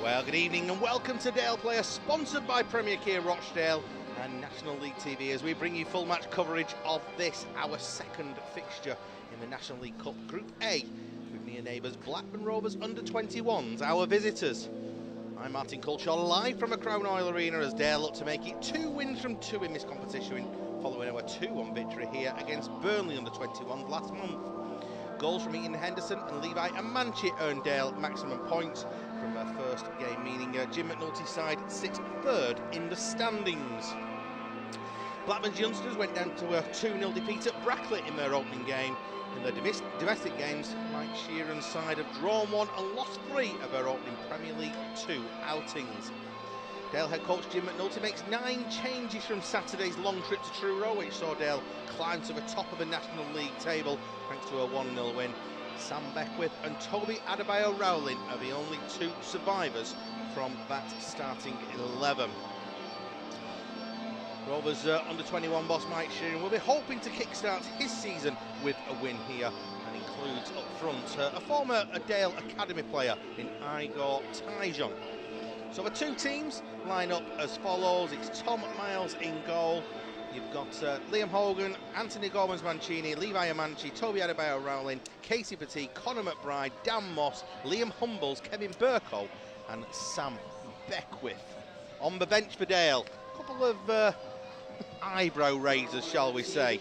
Well, good evening and welcome to Dale Player, sponsored by Premier Care Rochdale and National League TV, as we bring you full match coverage of this, our second fixture in the National League Cup Group A, with near neighbours Blackburn Rovers under-21s, our visitors. I'm Martin Culshaw, live from a Crown Oil Arena as Dale look to make it 2 wins from 2 in this competition, following our 2-1 victory here against Burnley under-21s last month. Goals from Ian Henderson and Levi Amanchi earned Dale maximum points from their first game, meaning Jim McNulty's side sits third in the standings. Blackburn's youngsters went down to a 2-0 defeat at Brackley in their opening game. In their domestic games, Mike Sheeran's side have drawn 1 and lost 3 of their opening Premier League 2 outings. Dale head coach Jim McNulty makes 9 changes from Saturday's long trip to Truro, which saw Dale climb to the top of the National League table thanks to a 1-0 win. Sam Beckwith and Toby Adebayo Rowling are the only 2 survivors from that starting 11. Rovers under-21 boss Mike Sheeran will be hoping to kickstart his season with a win here, and includes up front a former Dale Academy player in Igor Tyjon. So the 2 teams line up as follows. It's Tom Miles in goal. You've got Liam Hogan, Anthony Gomez-Mancini, Levi Amanchi, Toby Adebayo Rowling, Casey Petit, Conor McBride, Dan Moss, Liam Humbles, Kevin Burko and Sam Beckwith. On the bench for Dale, a couple of eyebrow raisers, shall we say.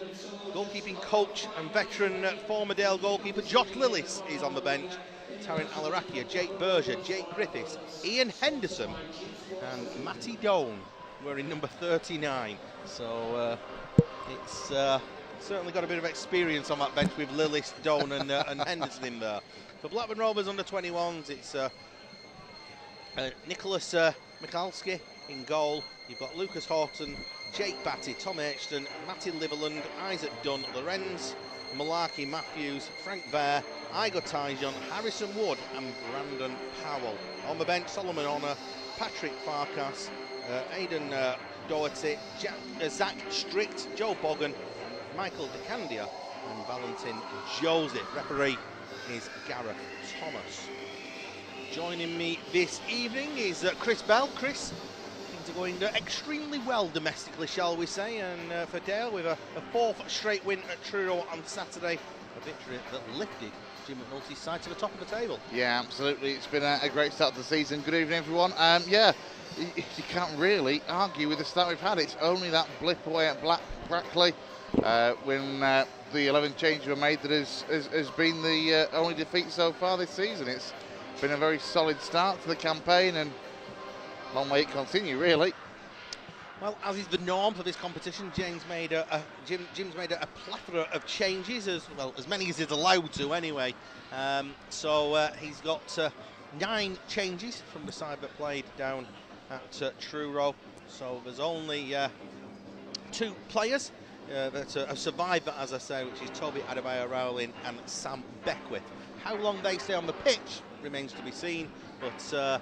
Goalkeeping coach and veteran former Dale goalkeeper Josh Lillis is on the bench. Taryn Alarakia, Jake Berger, Jake Griffiths, Ian Henderson and Matty Doan wearing number 39. So it's certainly got a bit of experience on that bench with Lillis, Doan and Henderson in there. For Blackburn Rovers under-21s, it's Nicholas Michalski in goal. You've got Lucas Horton, Jake Batty, Tom Ashton, Matty Liverland, Isaac Dunn, Lorenz, Malarkey Matthews, Frank Bear, Igor Tyjon, Harrison Wood and Brandon Powell. On the bench, Solomon Honor, Patrick Farkas, Aidan Doherty, Zach Strict, Joe Bogan, Michael DeCandia and Valentin Joseph. Referee is Gareth Thomas. Joining me this evening is Chris Bell. Chris, things are going extremely well domestically, shall we say, and for Dale with a 4th straight win at Truro on Saturday, a victory that lifted Jim McNulty's side to the top of the table. Yeah, absolutely. It's been a great start to the season. Good evening, everyone. Yeah, you can't really argue with the start we've had. It's only that blip away at Brackley when the 11 changes were made that has been the only defeat so far this season. It's been a very solid start to the campaign and long may it continue, really. Well, as is the norm for this competition, Jim's made a plethora of changes, as many as he's allowed to anyway. So he's got 9 changes from the side that played down at Truro. So there's only 2 players that have survived that, as I say, which is Toby Adebayo Rowling and Sam Beckwith. How long they stay on the pitch remains to be seen, but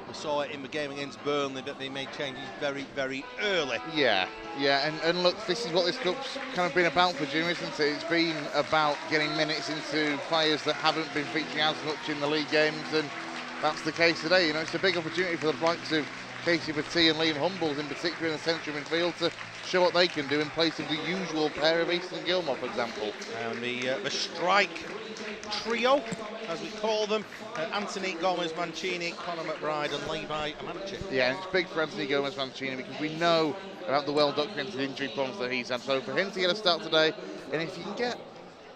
we saw it in the game against Burnley that they made changes very, very early. Yeah, and look, this is what this cup's kind of been about for Jim, isn't it? It's been about getting minutes into players that haven't been featuring as much in the league games, and that's the case today. You know, it's a big opportunity for the likes of Casey Petit and Liam Humbles, in particular in the central midfield, to show what they can do in place of the usual pair of Easton Gilmore, for example. And the strike trio, as we call them, Anthony Gomez-Mancini, Conor McBride and Levi Amanchi. Yeah, and it's big for Anthony Gomez-Mancini because we know about the well-documented injury problems that he's had. So for him to get a start today, and if you can get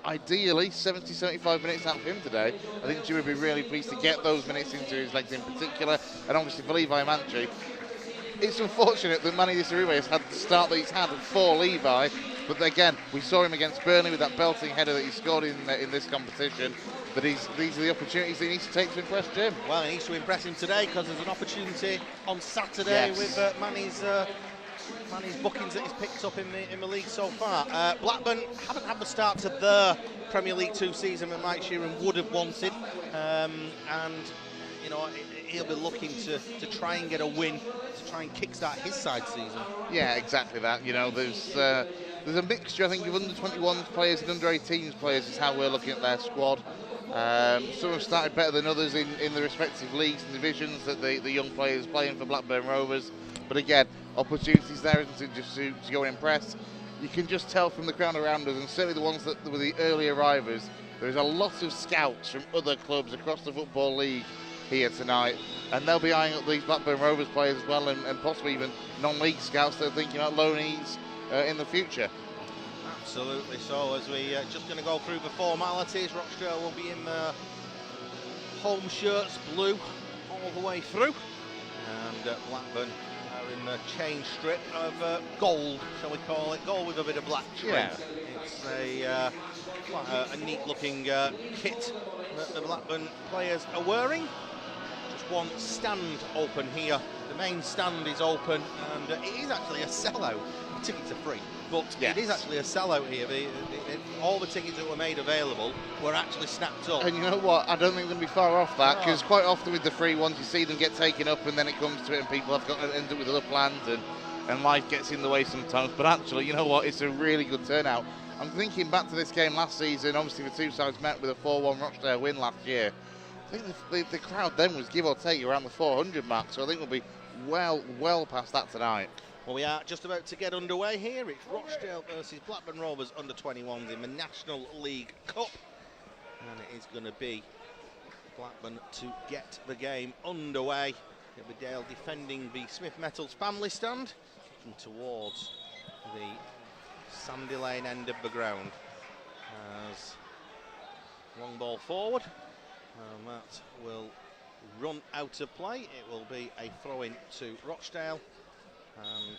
ideally 70-75 minutes out of him today, I think Jim would be really pleased to get those minutes into his legs in particular, and obviously for Levi Amanchi. It's unfortunate that Manny Disarube has had the start that he's had for Levi, but again, we saw him against Burnley with that belting header that he scored in this competition. But these are the opportunities he needs to take to impress Jim. Well, he needs to impress him today because there's an opportunity on Saturday with Manny's bookings that he's picked up in the league so far. Blackburn haven't had the start to their Premier League 2 season that Mike Sheeran would have wanted, and you know, he'll be looking to try and get a win to try and kickstart his side season. Yeah, exactly that. You know, there's a mixture, I think, of under-21 players and under-18s players is how we're looking at their squad. Some have started better than others in the respective leagues and divisions that the young players playing for Blackburn Rovers. But again, opportunities there, isn't it, just to go and impress. You can just tell from the crowd around us, and certainly the ones that were the early arrivers, there is a lot of scouts from other clubs across the Football League here tonight, and they'll be eyeing up these Blackburn Rovers players as well, and possibly even non-league scouts that are thinking about loanees in the future. Absolutely. So as we just going to go through the formalities, Rochdale will be in home shirts, blue all the way through, and Blackburn are in the change strip of gold, shall we call it, gold with a bit of black trim. Yeah. It's quite a neat looking kit that the Blackburn players are wearing. Just one stand open here. The main stand is open, and it is actually a sellout. The tickets are free, but yes, it is actually a sellout here. All the tickets that were made available were actually snapped up. And you know what? I don't think they'll be far off that, because quite often with the free ones, you see them get taken up, and then it comes to it, and people have got to end up with other plans, and life gets in the way sometimes. But actually, you know what? It's a really good turnout. I'm thinking back to this game last season. Obviously, the two sides met with a 4-1 Rochdale win last year. I think the crowd then was give or take around the 400 mark, so I think we'll be well past that tonight. Well, we are just about to get underway here. It's Rochdale versus Blackburn Rovers under-21s in the National League Cup, and it is going to be Blackburn to get the game underway. It'll be Dale defending the Smith Metals family stand, kicking towards the Sandy Lane end of the ground. As long ball forward, and that will run out of play. It will be a throw-in to Rochdale. And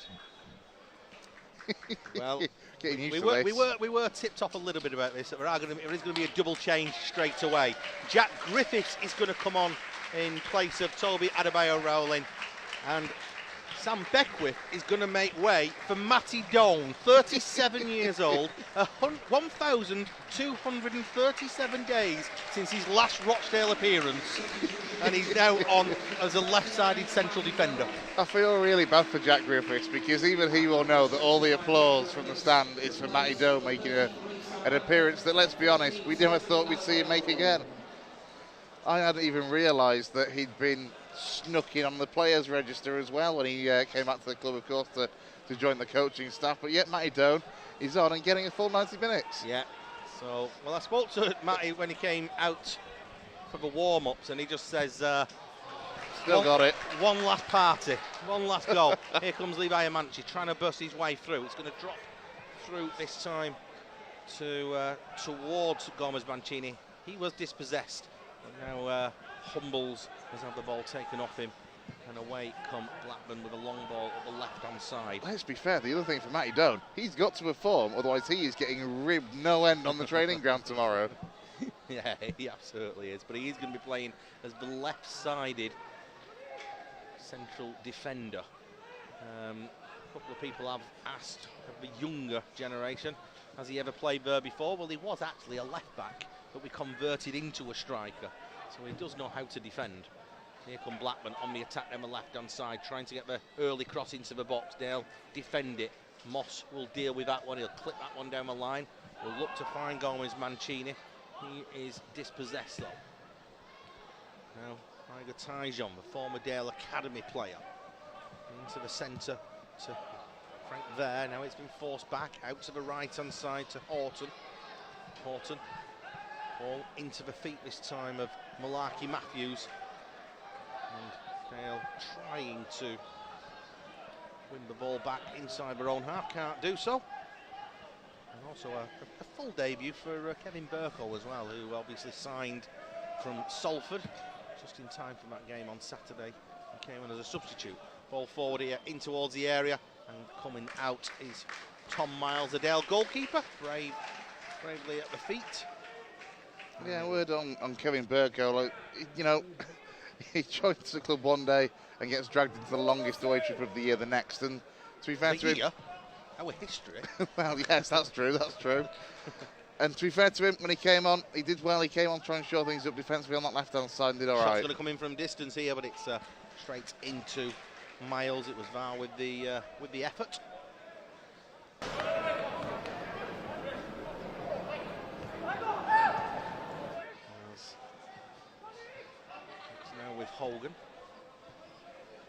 well, we were tipped off a little bit about this. That there is going to be a double change straight away. Jack Griffiths is going to come on in place of Toby Adebayo-Rowling, and Sam Beckwith is going to make way for Matty Doan, 37 years old, 1,237 days since his last Rochdale appearance, and he's now on as a left-sided central defender. I feel really bad for Jack Griffiths, because even he will know that all the applause from the stand is for Matty Doan making an appearance that, let's be honest, we never thought we'd see him make again. I hadn't even realised that he'd been snuck in on the players' register as well when he came back to the club, of course, to join the coaching staff. But yet, Matty Doan is on and getting a full 90 minutes. Yeah. So, well, I spoke to Matty when he came out for the warm-ups, and he just says, still got it. One last party, one last goal. Here comes Levi Amanci trying to bust his way through. It's going to drop through this time towards Gomez Mancini. He was dispossessed, but now Humbles has had the ball taken off him, and away come Blackburn with a long ball at the left-hand side. Let's be fair, the other thing for Matty Doan, he's got to perform, otherwise he is getting ribbed no end on the training ground tomorrow. Yeah, he absolutely is, but he is going to be playing as the left-sided central defender. A couple of people have asked of the younger generation, has he ever played there before? Well, he was actually a left-back, but we converted into a striker. So he does know how to defend. Here come Blackburn on the attack on the left-hand side, trying to get the early cross into the box. They'll defend it. Moss will deal with that one. He'll clip that one down the line. We'll look to find Gomez Mancini. He is dispossessed, though. Now, Igor Tyjon, the former Dale Academy player, into the centre to Frank there. Now it's been forced back out to the right-hand side to Horton. Horton. Ball into the feet this time of Malarkey Matthews, and Dale trying to win the ball back inside their own half, can't do so. And also a full debut for Kevin Burkle as well, who obviously signed from Salford just in time for that game on Saturday and came in as a substitute. Ball forward here in towards the area, and coming out is Tom Miles, the Dale goalkeeper, bravely at the feet. Yeah, word on Kevin Burko. Like, you know, he joins the club one day and gets dragged into the longest away trip of the year the next. And to be fair to him, our history. Well, yes, that's true. That's true. And to be fair to him, when he came on, he did well. He came on trying to show things up defensively on that left-hand side and did all right. Shot's going to come in from distance here, but it's straight into Miles. It was VAR with the effort. Hogan.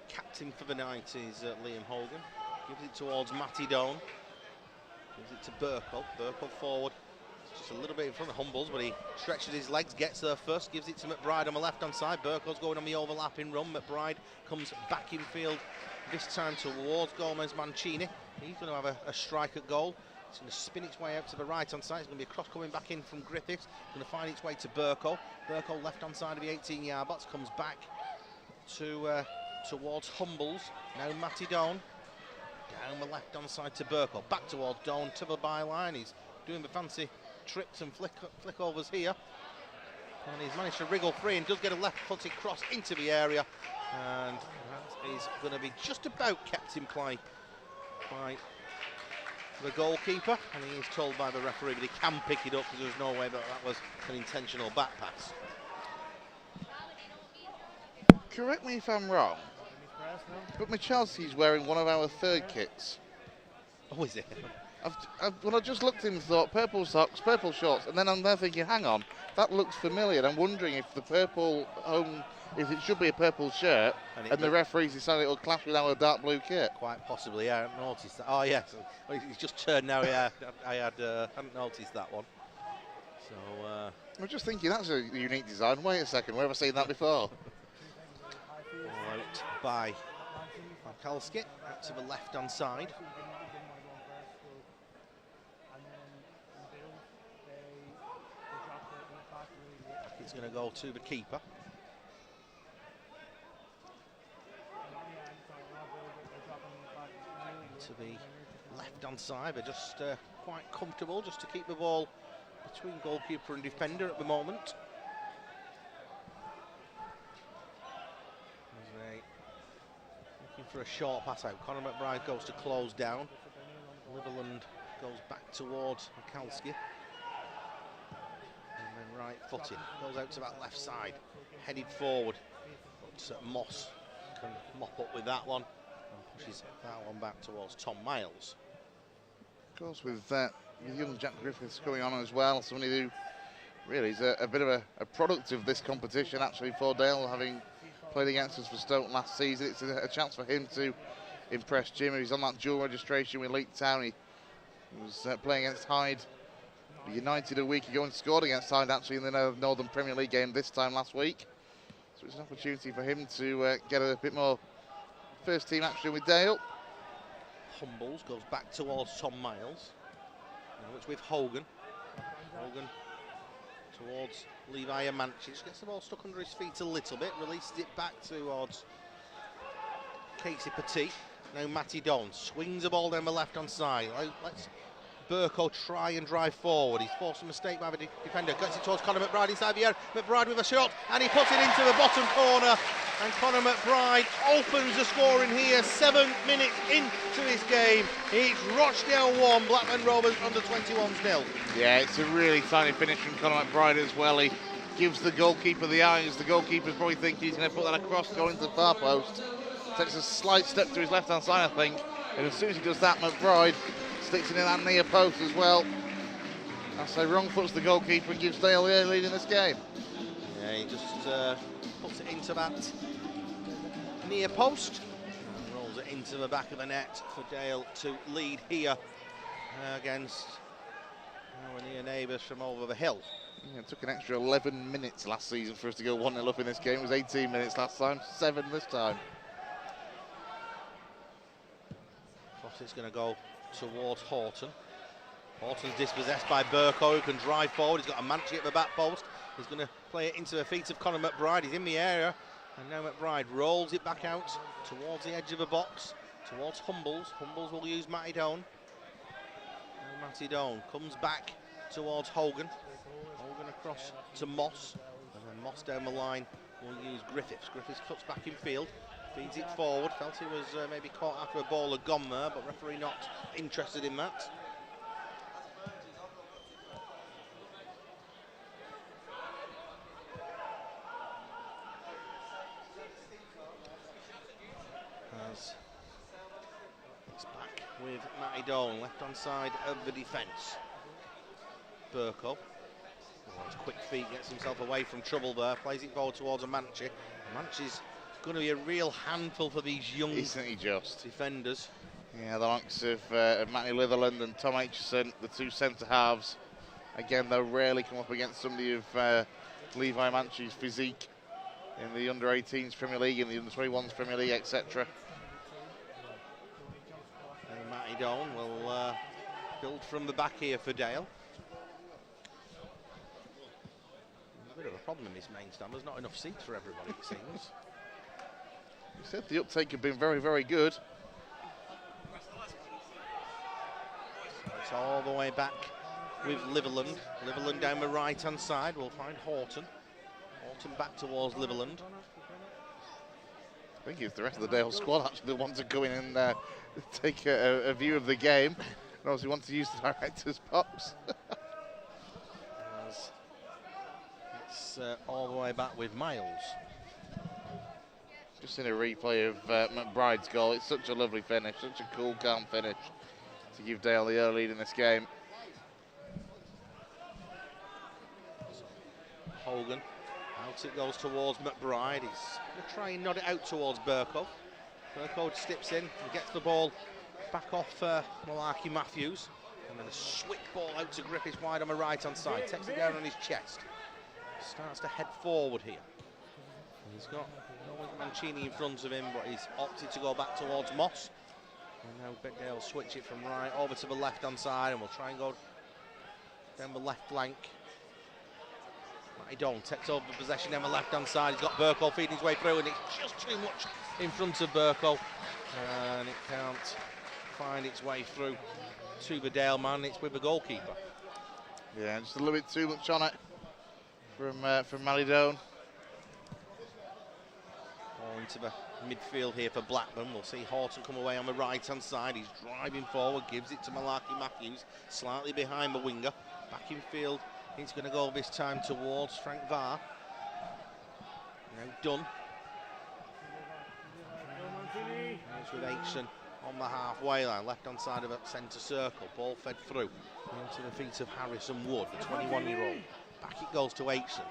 Captain for the night is Liam Hogan. Gives it towards Matty Doan. Gives it to Burkle. Burkle forward. Just a little bit in front of Humbles, but he stretches his legs, gets there first, gives it to McBride on the left-hand side. Burkle's going on the overlapping run. McBride comes back in field, this time towards Gomez Mancini. He's going to have a strike at goal. It's going to spin its way out to the right-hand side. It's going to be a cross coming back in from Griffiths. Going to find its way to Burkle. Burkle left-hand side of the 18-yard box, comes back towards Humbles. Now Matty Doan. Down the left-hand side to Burkle. Back towards Doan to the byline. He's doing the fancy trips and flick-overs here. And he's managed to wriggle free and does get a left-footed cross into the area. And that is going to be just about kept in play by the goalkeeper. And he is told by the referee that he can pick it up because there's no way that was an intentional back pass. Correct me if I'm wrong, but Michalski's wearing one of our third kits. Oh, is it? When I just looked and thought purple socks, purple shorts, and then I'm there thinking, hang on, that looks familiar. And I'm wondering if the purple if it should be a purple shirt, and the referees decided it'll clash with our dark blue kit. Quite possibly, yeah, I hadn't noticed that. Oh yes, he's just turned now. Yeah, I hadn't noticed that one. So I'm just thinking that's a unique design. Wait a second, where have I seen that before? Out by Mikalski, out to the left-hand side. He's going to go to the keeper. To the left-hand side, they're just quite comfortable just to keep the ball between goalkeeper and defender at the moment. Looking for a short pass out. Conor McBride goes to close down. Litherland goes back towards Mikalski. And then right footing. Goes out to that left side. Headed forward. But Moss can mop up with that one. And pushes that one back towards Tom Miles. Of course, with young Jack Griffiths coming on as well. Somebody who really is a bit of a product of this competition actually for Dale, having played against us for Stoke last season. It's a chance for him to impress Jim. He's on that dual registration with Leek Town. He was playing against Hyde United a week ago and scored against Hyde actually in the Northern Premier League game this time last week. So it's an opportunity for him to get a bit more first team action with Dale. Humbles goes back towards Tom Miles. Now it's with Hogan. Hogan towards Levi Amanchich. Gets the ball stuck under his feet a little bit. Releases it back towards Casey Petit. Now Matty Doan swings the ball down the left-hand side. Let's Burko try and drive forward. He's forced a mistake by the defender. Gets it towards Conor McBride inside the area. McBride with a shot, and he puts it into the bottom corner. And Conor McBride opens the scoring here. 7 minutes into this game. It's Rochdale 1, Blackburn Rovers under 21s 0. Yeah, it's a really tiny finish from Conor McBride as well. He gives the goalkeeper the eyes. The goalkeeper's probably thinking he's going to put that across going to the far post. Takes a slight step to his left-hand side, I think. And as soon as he does that, McBride sticks it in that near post as well. I say wrong foots the goalkeeper and gives Dale the lead in this game. Yeah, he just puts it into that near post and rolls it into the back of the net for Dale to lead here against our near neighbours from over the hill. Yeah, it took an extra 11 minutes last season for us to go 1-0 up in this game. It was 18 minutes last time, 7 this time. It's going to go towards Horton. Horton's dispossessed by Burko, who can drive forward. He's got a Manchi at the back post. He's going to play it into the feet of Conor McBride. He's in the area, and now McBride rolls it back out towards the edge of the box, towards Humbles. Humbles will use Matty Doan. Now Matty Doan comes back towards Hogan. Hogan across to Moss, and then Moss down the line will use Griffiths. Griffiths cuts back in field. Feeds it forward. Felt he was maybe caught after a ball had gone there, but referee not interested in that. As it's back with Matty Doan, left-hand side of the defence. Burko. Oh, his quick feet gets himself away from trouble there. Plays it forward towards Amanchi. Manch's going to be a real handful for these young Isn't he just? defenders. Yeah, the likes of Matty Litherland and Tom Aitchison, the two centre halves. Again, they'll rarely come up against somebody of Levi Manch's physique in the under-18s Premier League, in the under-21s Premier League, etc. And Matty Dolan will build from the back here for Dale. A bit of a problem in this main stand. There's not enough seats for everybody, it seems. You said the uptake had been very, very good. So it's all the way back with Liverland. Liverland down the right-hand side. We'll find Horton. Horton back towards Liverland. I think it's the rest of the Dale squad actually that want to go in and take a view of the game. And obviously want to use the director's box. It's all the way back with Miles. Just in a replay of McBride's goal. It's such a lovely finish, such a cool, calm finish to give Dale the early lead in this game. Hogan, out it goes towards McBride. He's going to try and nod it out towards Burko. Burko steps in and gets the ball back off Malarkey Matthews. And then a swift ball out to Griffiths wide on the right-hand side. Takes it down on his chest. Starts to head forward here. He's got Mancini in front of him, but he's opted to go back towards Moss. And now Dale switch it from right over to the left-hand side, and we'll try and go down the left flank. Matty Dolan takes over the possession down the left-hand side. He's got Burko feeding his way through, and it's just too much in front of Burko. And it can't find its way through to the Dale man. It's with the goalkeeper. Yeah, just a little bit too much on it from Matty Dolan. Into the midfield here for Blackburn. We'll see Horton come away on the right-hand side. He's driving forward, gives it to Malarkey Matthews, slightly behind the winger. Back in field, he's going to go this time towards Frank Varr. Now Dunn. He's with Aitchison on the halfway line, left-hand side of the centre circle. Ball fed through into the feet of Harrison Wood, the 21-year-old. Back it goes to Aitchison.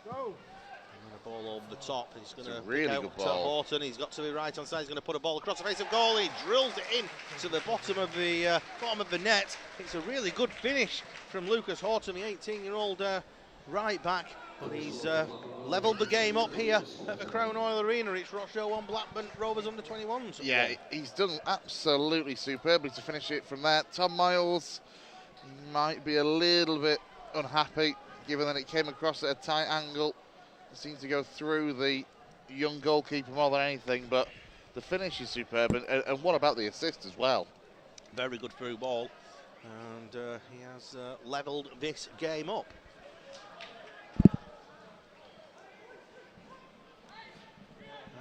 Go. And a ball over the top. He's going to really out good to ball. Horton. He's got to the right hand side. He's going to put a ball across the face of goal. He drills it in to the bottom of the net. It's a really good finish from Lucas Horton, the 18-year-old right back. But he's levelled the game up here at the Crown Oil Arena. It's Rochdale 1, Blackburn Rovers under 21s. Yeah, he's done absolutely superbly to finish it from there. Tom Miles might be a little bit unhappy, given that it came across at a tight angle. It seemed to go through the young goalkeeper more than anything, but the finish is superb, and what about the assist as well? Very good through ball, and he has levelled this game up.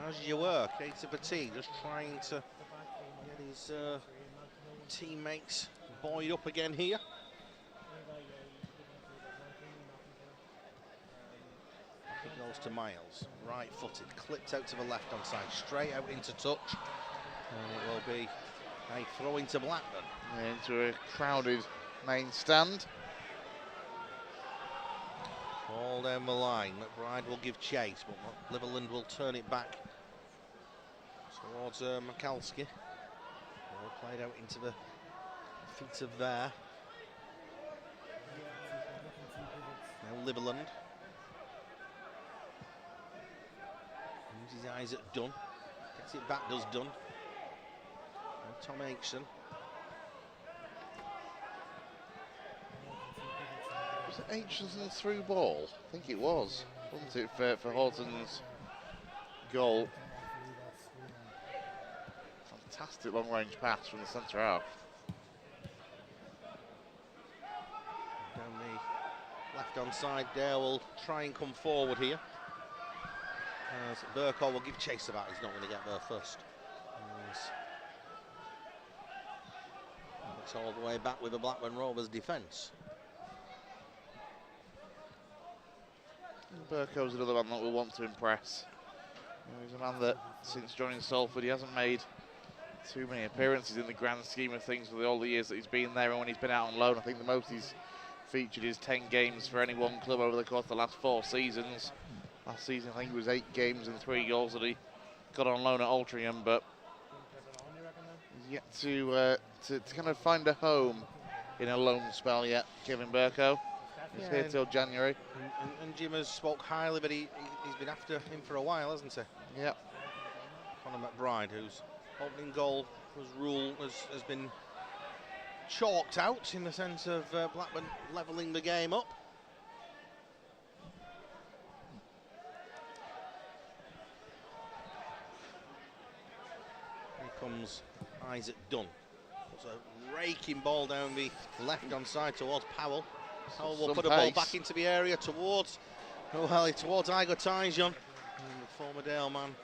As you were, Katie Petit just trying to get his teammates buoyed up again here. It goes to Miles, right-footed, clipped out to the left-hand side, straight out into touch, and it will be a throw into Blackburn. Into a crowded main stand. Ball down the line. McBride will give chase, but Liverland will turn it back towards Mikalski. Ball played out into the feet of there. Now Liverland. Uses his eyes at Dunn. Gets it back, does Dunn. And Tom Aitchison. Was it Aitchison's through ball? I think it was, wasn't it, for Horton's goal? Fantastic long-range pass from the centre half. Down the left-hand side, Dale will try and come forward here. As Burko will give chase about, he's not going to get there first. It's all the way back with the Blackburn Rovers defence. Burko's another man that we want to impress. He's a man that, since joining Salford, he hasn't made too many appearances in the grand scheme of things with all the years that he's been there, and when he's been out on loan, I think the most he's featured his 10 games for any one club over the course of the last 4 seasons. Last season, I think it was 8 games and 3 goals that he got on loan at Altrincham, but he's yet to kind of find a home in a loan spell yet, Kevin Burko. He's here till January. And Jim has spoke highly, but he's been after him for a while, hasn't he? Yep. Conor McBride, whose opening goal has been chalked out in the sense of Blackburn levelling the game up. Here comes Isaac Dunn. Puts a raking ball down the left-hand side towards Powell. Powell will put a ball back into the area towards Igor Tyjon. And the former Dale man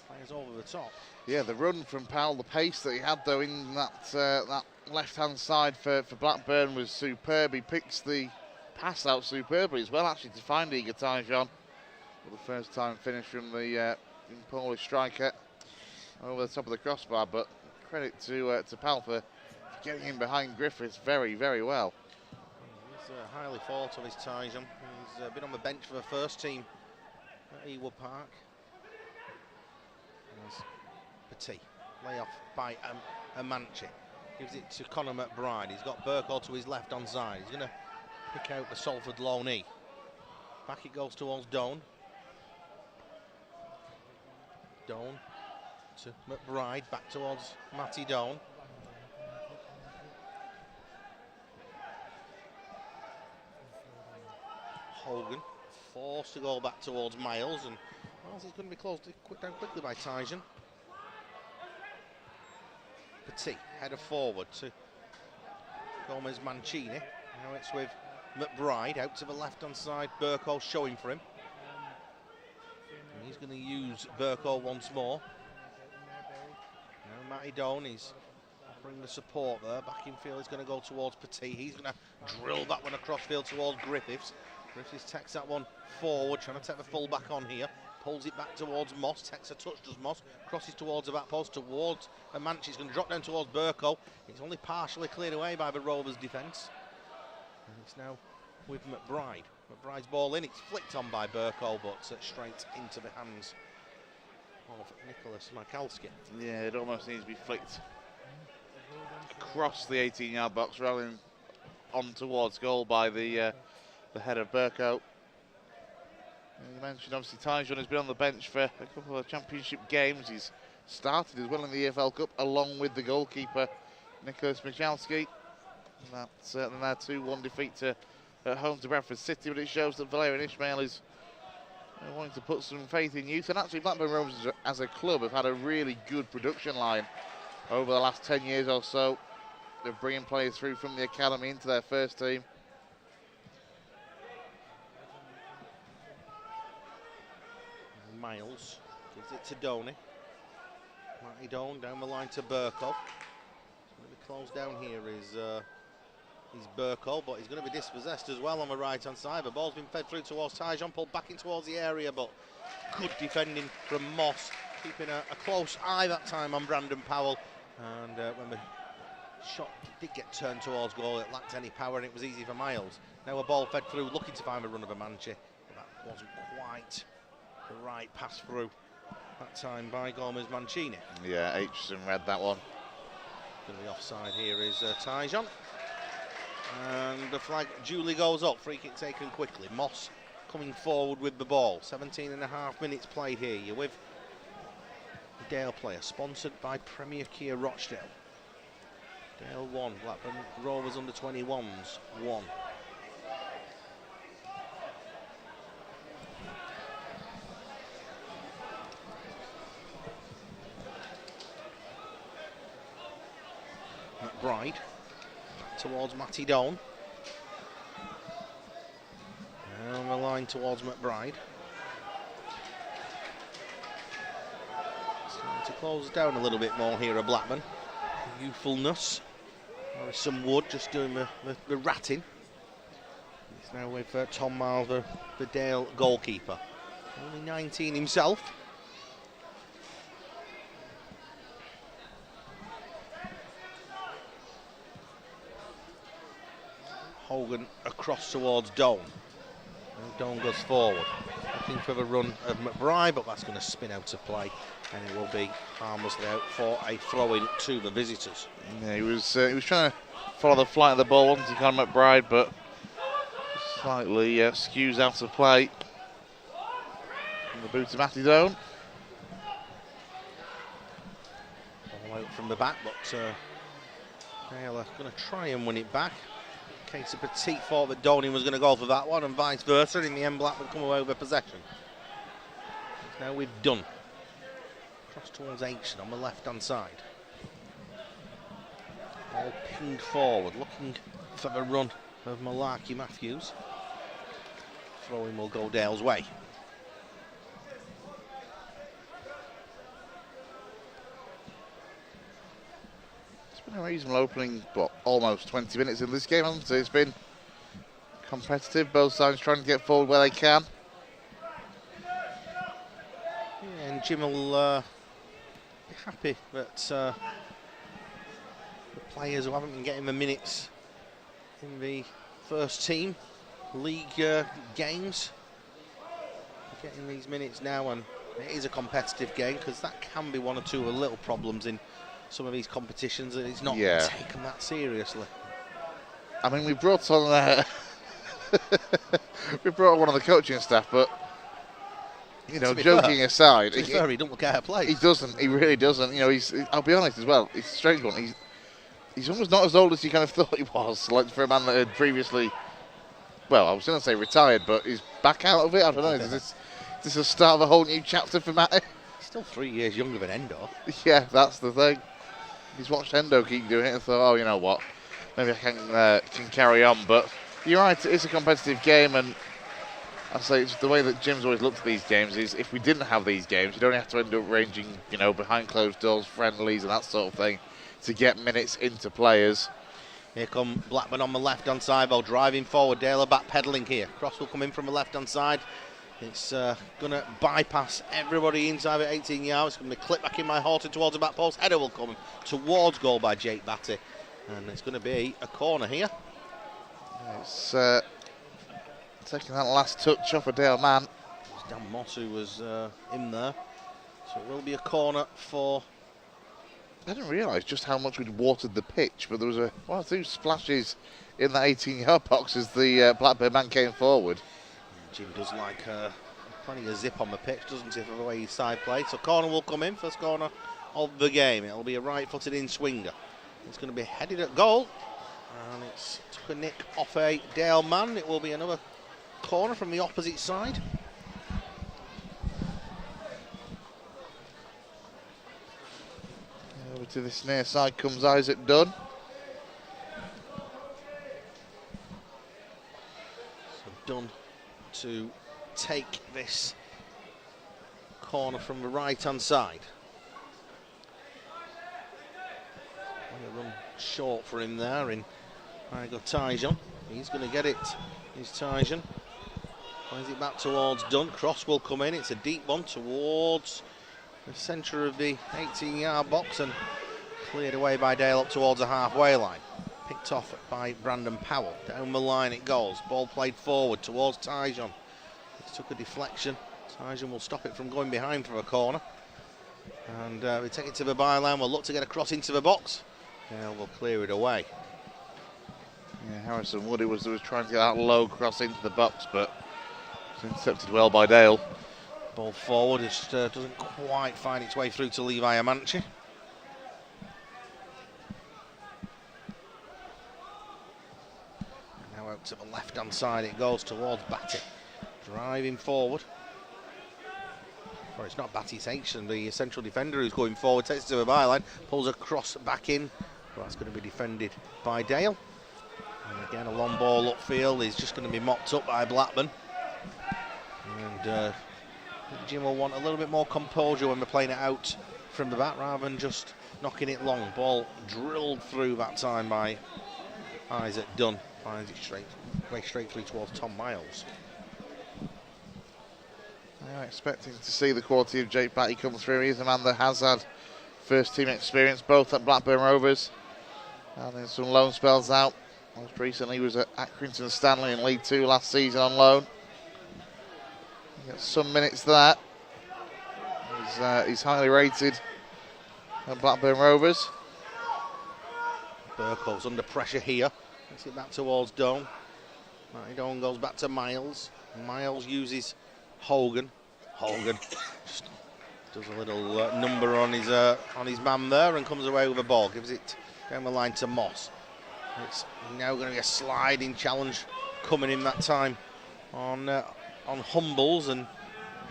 plays over the top. Yeah, the run from Powell, the pace that he had though in that left-hand side for Blackburn was superb. He picks the pass out superbly as well, actually, to find Igor Tyjon. For the first time finish from the Polish striker over the top of the crossbar. But credit to Powell for getting in behind Griffiths very, very well. He's highly thought of his Tyjon. He's been on the bench for the first team at Ewood Park. Petit, lay off by Amanci. Gives it to Conor McBride. He's got Burko to his left hand side. He's going to pick out the Salford loanee. Back it goes towards Doan. Doan to McBride, back towards Matty Doan. Hogan forced to go back towards Miles, and Miles is going to be closed down quickly by Tyjon. Petit, header forward to Gomez Mancini. Now it's with McBride out to the left hand side. Burko showing for him. And he's going to use Burko once more. Now Matty Doan, he's offering the support there. Back in field, he's going to go towards Petit. He's going to drill that one across field towards Griffiths. Griffiths takes that one forward, trying to take the full back on here. Pulls it back towards Moss, takes a touch, does Moss, crosses towards the back post, towards Amanci. He's going to drop down towards Burko. It's only partially cleared away by the Rovers defence. And it's now with McBride. McBride's ball in, it's flicked on by Burko, but straight into the hands of Nicholas Michalski. Yeah, it almost needs to be flicked across the 18-yard box rather than on towards goal by the head of Burko. You mentioned obviously Tyjon has been on the bench for a couple of championship games. He's started as well in the EFL Cup along with the goalkeeper Nicholas Michalski. That's their 2-1 defeat at home to Bradford City, but it shows that Valerian Ismail is wanting to put some faith in youth. And actually Blackburn Rovers as a club have had a really good production line over the last 10 years or so. They're bringing players through from the academy into their first team. Miles gives it to Donny. Matty Doan down the line to Burko. Going to be closed down here is Burko, but he's going to be dispossessed as well on the right hand side. The ball's been fed through towards Tyjon, pulled back in towards the area, but good defending from Moss, keeping a close eye that time on Brandon Powell. And when the shot did get turned towards goal, it lacked any power and it was easy for Miles. Now a ball fed through, looking to find the run of Amanci, but that wasn't quite the right pass through that time by Gomez Mancini. Yeah, Aitchison read that one. To the offside here is Tyjon. And the flag duly goes up. Free kick taken quickly. Moss coming forward with the ball. 17.5 minutes played here. You're with the Dale player, sponsored by Premier Kia Rochdale. Dale 1, Blackburn Rovers under 21s 1. McBride towards Matty Doan. Down the line towards McBride. Starting to close down a little bit more here at Blackburn. Youthfulness. Harrison Wood just doing the ratting. He's now with Tom Miles, the Dale goalkeeper. Only 19 himself. Hogan across towards Doan. Doan goes forward, looking for the run of McBride, but that's going to spin out of play, and it will be harmlessly out for a throw-in to the visitors. Yeah, he was trying to follow the flight of the ball, wasn't he, Conor McBride, but slightly skews out of play. And the boot of Matty Doan. Ball out from the back, but Dale are going to try and win it back. Casey Petit thought that Doney was going to go for that one, and vice versa. In the end, Blackburn come away with possession. Now we've done. Cross towards Aitchen on the left-hand side. Ball pinged forward, looking for the run of Malarkey Matthews. Throwing will go Dale's way. It's been a reasonable opening, but almost 20 minutes in this game, hasn't it? It's been competitive, both sides trying to get forward where they can. Yeah, and Jim will be happy that the players who haven't been getting the minutes in the first team league games are getting these minutes now, and it is a competitive game, because that can be one or two of the little problems in some of these competitions, and it's not taken that seriously. I mean, we brought on we brought on one of the coaching staff, but you know, joking aside, he don't look out of place. He doesn't. He really doesn't. You know, I'll be honest as well. He's a strange one. He's almost not as old as you kind of thought he was. Like, for a man that had previously, well, I was going to say retired, but he's back out of it. I don't know. Is this the start of a whole new chapter for Matty? He's still 3 years younger than Endo. Yeah, that's the thing. He's watched Endo keep doing it and thought, oh, you know what, maybe I can carry on. But you're right, it's a competitive game, and I say it's the way that Jim's always looked at these games is, if we didn't have these games, you'd only have to end up ranging, you know, behind closed doors, friendlies and that sort of thing to get minutes into players. Here come Blackburn on the left-hand side, though, driving forward. Dale are back-pedalling here. Cross will come in from the left-hand side. It's going to bypass everybody inside the 18 yards. It's going to clip back in by Horton towards the back post. Header will come towards goal by Jake Batty. And it's going to be a corner here. It's taking that last touch off a Dale man. It was Dan Moss who was in there. So it will be a corner for... I didn't realise just how much we'd watered the pitch, but there was one or two splashes in that 18-yard box as the Blackburn man came forward. Jim does like plenty of zip on the pitch, doesn't he, for the way his side played. So corner will come in, first corner of the game. It'll be a right-footed in-swinger. It's going to be headed at goal, and it's took a nick off a Dale man. It will be another corner from the opposite side. Over to this near side comes Isaac Dunn. So Dunn to take this corner from the right-hand side. A run short for him there in Igor Tyjon. He's going to get it. Here's Tyjon. Plays it back towards Dunn. Cross will come in. It's a deep one towards the centre of the 18-yard box and cleared away by Dale up towards the halfway line. Picked off by Brandon Powell. Down the line it goes. Ball played forward towards Tyjon. It took a deflection. Tyjon will stop it from going behind for a corner. And we take it to the byline. We'll look to get a cross into the box. Dale will clear it away. Yeah, Harrison Woody was trying to get that low cross into the box, but it's intercepted well by Dale. Ball forward. It doesn't quite find its way through to Levi Amanci. Out to the left-hand side it goes towards Batty, driving forward. Or it's not Batty, it's Aitchen, the central defender, who's going forward, takes it to the byline, pulls a cross back in. Well, that's going to be defended by Dale. And again, a long ball upfield is just going to be mopped up by Blackburn. And Jim will want a little bit more composure when we're playing it out from the back rather than just knocking it long. Ball drilled through that time by Isaac Dunn. Finds it straight through towards Tom Miles. I'm expecting to see the quality of Jake Batty come through. He's a man that has had first team experience both at Blackburn Rovers and in some loan spells out Most recently he was at Accrington Stanley in League 2 last season on loan. He got some minutes there. He's highly rated at Blackburn Rovers. Burko's under pressure here. Gets it back towards Doan. Matty Doan goes back to Miles. Miles uses Hogan. Hogan just does a little number on his man there and comes away with a ball. Gives it down the line to Moss. It's now going to be a sliding challenge coming in that time on Humbles, and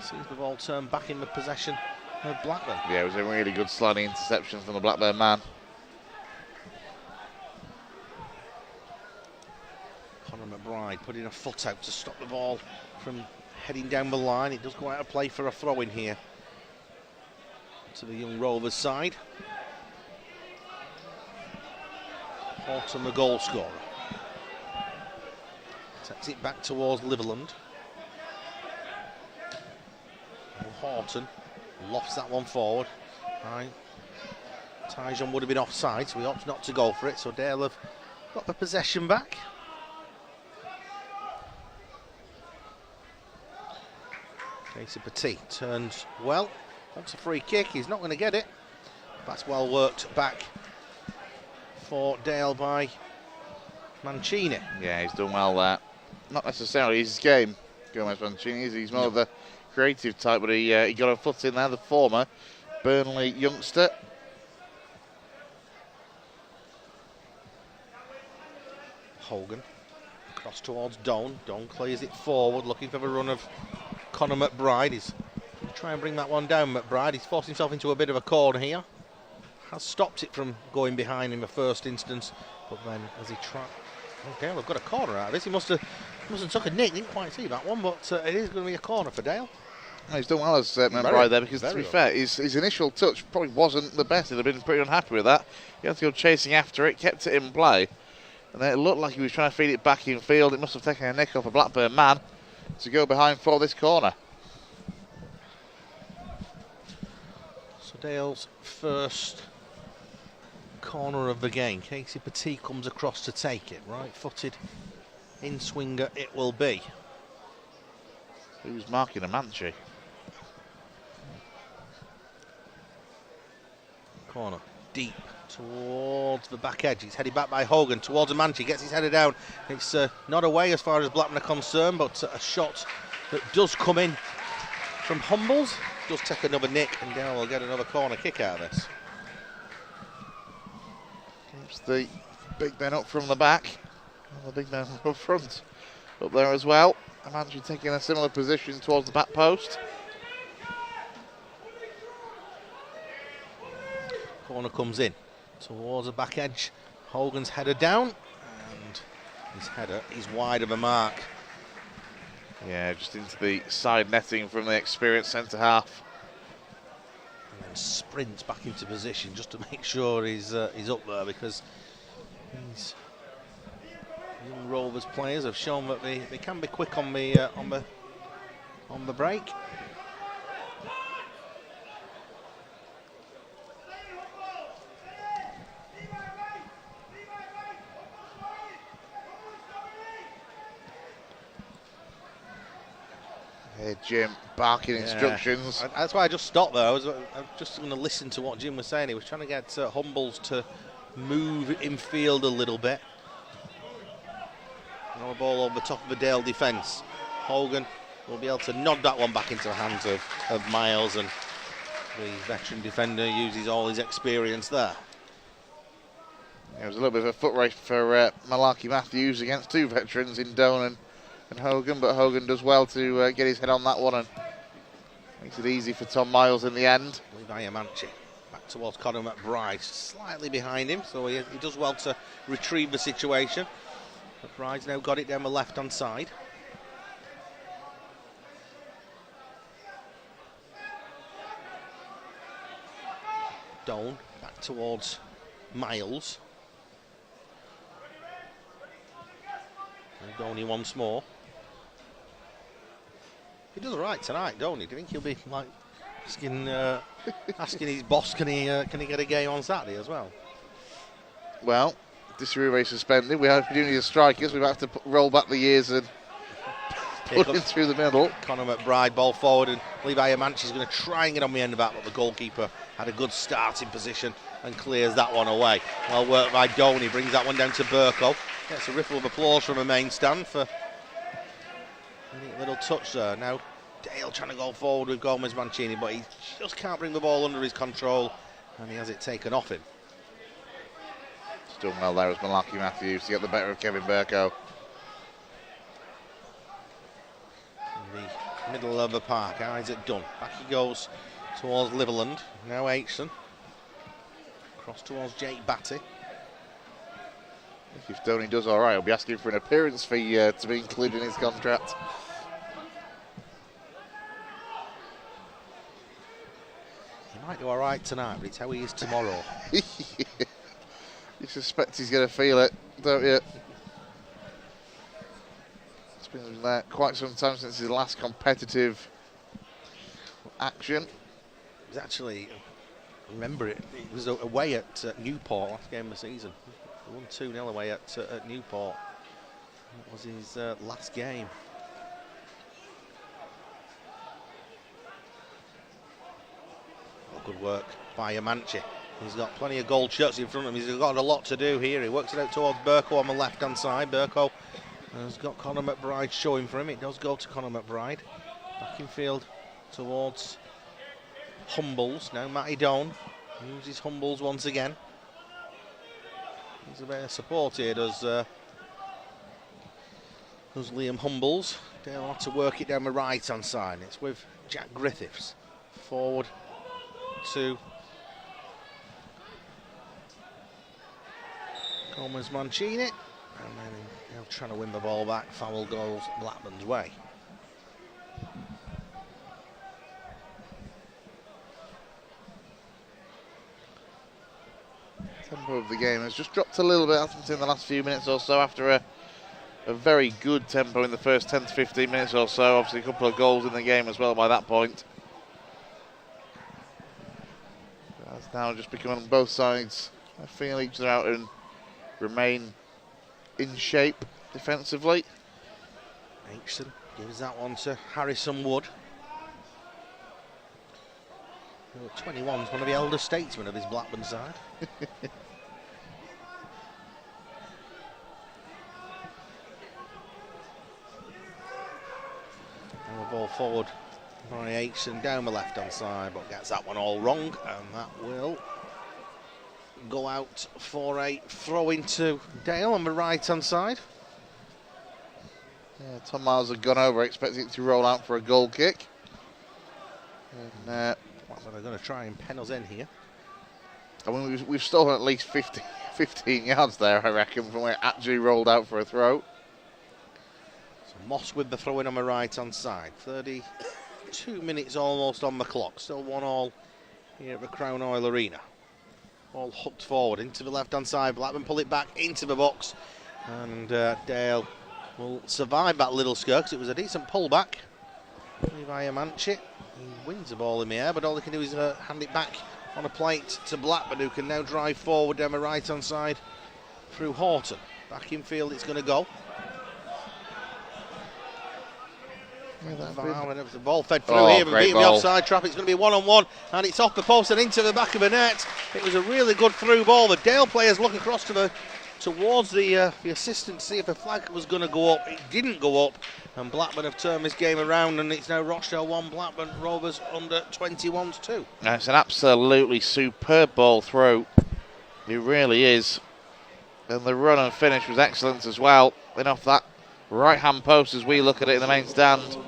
seems the ball turned back in the possession of Blackburn. Yeah, it was a really good sliding interception from the Blackburn man. Conor McBride putting a foot out to stop the ball from heading down the line. It does go out of play for a throw in here to the young Rovers side. Horton, the goal scorer. Takes it back towards Liverland. Horton lofts that one forward. Tyjon would have been offside, so he opts not to go for it. So Dale have got the possession back. Casey Petit turns well. Wants a free kick. He's not going to get it. That's well worked back for Dale by Mancini. Yeah, he's done well there. Not necessarily his game, Gomez Mancini. He's more of the creative type, but he got a foot in there, the former Burnley youngster. Hogan across towards Doan. Doan clears it forward, looking for the run of Conor McBride. He's going to try and bring that one down. McBride, he's forced himself into a bit of a corner here. Has stopped it from going behind in the first instance, but then as he tried, Dale have got a corner out of this. He must have took a nick. Didn't quite see that one, but it is going to be a corner for Dale. He's done well as McBride there, because to be fair, his initial touch probably wasn't the best. He'd have been pretty unhappy with that. He had to go chasing after it, kept it in play, and then it looked like he was trying to feed it back in field. It must have taken a nick off a Blackburn man to go behind for this corner. So Dale's first corner of the game. Casey Petit comes across to take it. Right-footed in-swinger it will be. Who's marking a Manchi? Corner deep towards the back edge. It's headed back by Hogan towards Manchi. Gets his header down. It's not away as far as Blackburn are concerned, but a shot that does come in from Humbles. Does take another nick, and Dale will get another corner kick out of this. Keeps the big men up from the back. And the big men up front up there as well. Manchi taking a similar position towards the back post. Corner comes in towards the back edge. Hogan's header down, and his header is wide of a mark. Yeah, just into the side netting from the experienced centre half. And then sprints back into position just to make sure he's up there, because these young Rovers players have shown that they can be quick on the break. Hey, Jim barking instructions. That's why I just stopped there. I was just going to listen to what Jim was saying. He was trying to get Humbles to move in field a little bit. Now a ball over the top of the Dale defence. Hogan will be able to nod that one back into the hands of Miles, and the veteran defender uses all his experience there. It was a little bit of a foot race for Malarkey Matthews against two veterans in Doan and Hogan, but Hogan does well to get his head on that one and makes it easy for Tom Miles in the end. Levi Manchi back towards Conor McBride, slightly behind him, so he does well to retrieve the situation. McBride's now got it down the left-hand side. Doan back towards Miles. And Donny once more. He does right tonight, don't he? Do you think he'll be like asking his boss, can he get a game on Saturday as well? Well, Disruve suspended. We do need a strikers. We have to roll back the years and put him through the middle. Conor McBride, ball forward, and Levi Amanchi's going to try and get on the end of that, but the goalkeeper had a good starting position and clears that one away. Well worked by Doan. He brings that one down to Burko. Gets a ripple of applause from a main stand for a neat little touch there. Now Dale trying to go forward with Gomez Mancini, but he just can't bring the ball under his control, and he has it taken off him. Still well there as Malaki Matthews to get the better of Kevin Burko. In the middle of the park, Isaac Dunn. Back he goes towards Liverland. Now Aitchison. Cross towards Jake Batty. If Stoney does all right, he'll be asking for an appearance fee to be included in his contract. He might do all right tonight, but it's how he is tomorrow. You suspect he's going to feel it, don't you? It's been quite some time since his last competitive action. It was actually, I remember it was away at Newport, last game of the season. They won 2-0 away at Newport. That was his last game. Oh, good work by Amanchi. He's got plenty of gold shirts in front of him. He's got a lot to do here. He works it out towards Burko on the left-hand side. Burko has got Conor McBride showing for him. It does go to Conor McBride. Back in field towards Humbles. Now Matty Doan uses Humbles once again. He's a bit of support here, does Liam Humbles. They'll have to work it down the right-hand side. It's with Jack Griffiths. Forward to Gomez Mancini, and then now trying to win the ball back. Foul goes Blackburn's way. Tempo of the game has just dropped a little bit, hasn't it, in the last few minutes or so, after a very good tempo in the first 10 to 15 minutes or so. Obviously a couple of goals in the game as well by that point. It's now just become on both sides. I feel each other out and remain in shape defensively. Aitchison gives that one to Harrison Wood. 21 is one of the elder statesmen of his Blackburn side. Now a ball forward by Aitchison down the left-hand side, but gets that one all wrong, and that will go out for a throw into Dale on the right-hand side. Yeah, Tom Miles had gone over, expecting it to roll out for a goal kick. And they're going to try and pen us in here. I mean, we've stolen at least 15 yards there, I reckon, from where it actually rolled out for a throw. So Moss with the throw in on the right-hand side. 32 minutes almost on the clock. Still 1-1 here at the Crown Oil Arena. Ball hooked forward into the left-hand side. Blackburn pull it back into the box. And Dale will survive that little scare because it was a decent pullback. Levi Amanchi. He wins the ball in the air, but all he can do is hand it back on a plate to Blackburn, who can now drive forward down the right-hand side through Horton. Back in field it's going to go. The ball fed through here, but beating the offside trap. It's going to be 1-on-1, and it's off the post and into the back of the net. It was a really good through ball. The Dale players look across towards the assistant to see if the flag was going to go up. It didn't go up, and Blackburn have turned this game around, and it's now Rochdale 1, Blackburn Rovers under 21s 2. It's an absolutely superb ball through. It really is. And the run and finish was excellent as well. Then off that right-hand post as we look at it in the main stand. And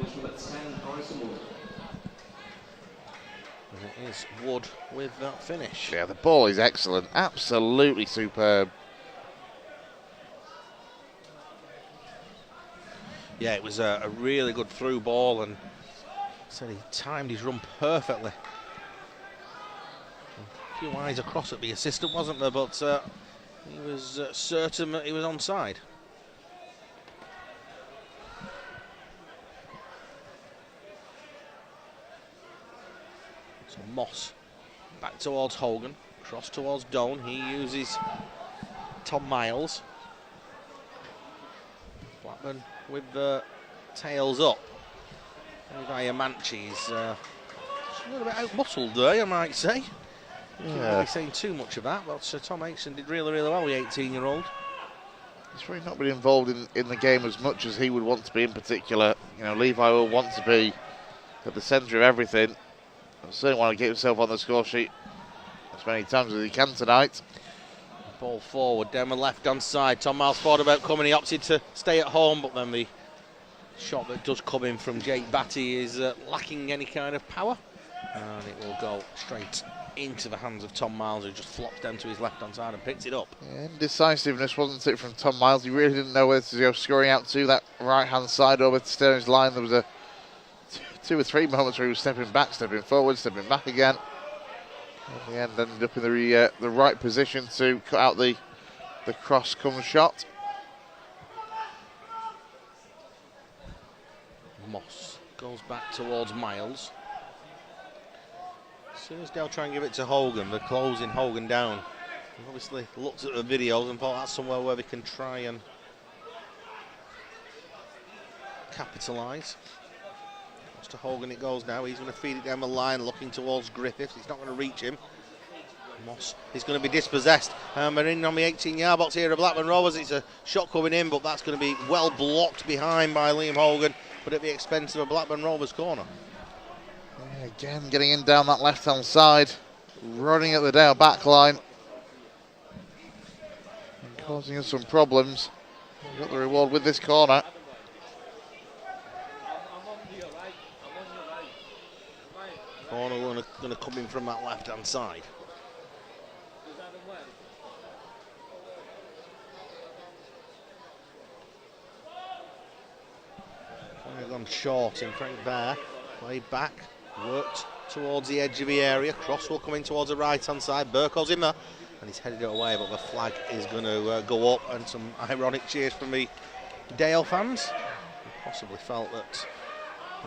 it is Wood with that finish. Yeah, the ball is excellent. Absolutely superb. Yeah, it was a really good through ball, and said he timed his run perfectly. A few eyes across at the assistant, wasn't there? But he was certain that he was onside. So Moss back towards Hogan, cross towards Doan. He uses Tom Miles. Blackburn with the tails up. Manchi's a little bit out-muscled there, I might say. Yeah. Can't really saying too much of that, but Tom Aitchison did really, really well, the 18-year-old. He's really not been involved in the game as much as he would want to be in particular. You know, Levi will want to be at the centre of everything. I certainly want to get himself on the score sheet as many times as he can tonight. Ball forward, down the left-hand side. Tom Miles thought about coming, he opted to stay at home, but then the shot that does come in from Jake Batty is lacking any kind of power. And it will go straight into the hands of Tom Miles, who just flopped down to his left-hand side and picked it up. Yeah, indecisiveness, wasn't it, from Tom Miles? He really didn't know whether to go scoring out to that right-hand side over to Sterling's line. There was a 2 or 3 moments where he was stepping back, stepping forward, stepping back again. In the end, ended up in the right position to cut out the cross-come shot. Moss goes back towards Miles. As soon as they'll try and give it to Hogan, they're closing Hogan down. They've obviously looked at the videos and thought that's somewhere where they can try and capitalise. To Hogan it goes now. He's going to feed it down the line, looking towards Griffiths. It's not going to reach him. Moss is going to be dispossessed. We're in on the 18-yard box here at Blackburn Rovers. It's a shot coming in, but that's going to be well blocked behind by Liam Hogan, but at the expense of a Blackburn Rovers corner. Yeah, again, getting in down that left-hand side, running at the Dale back line, and causing us some problems. We've got the reward with this corner. Corner going to come in from that left-hand side. Gone short in Frank Bear. Played back, worked towards the edge of the area. Cross will come in towards the right-hand side. Burko's in there, and he's headed it away, but the flag is going to go up, and some ironic cheers from the Dale fans, who possibly felt that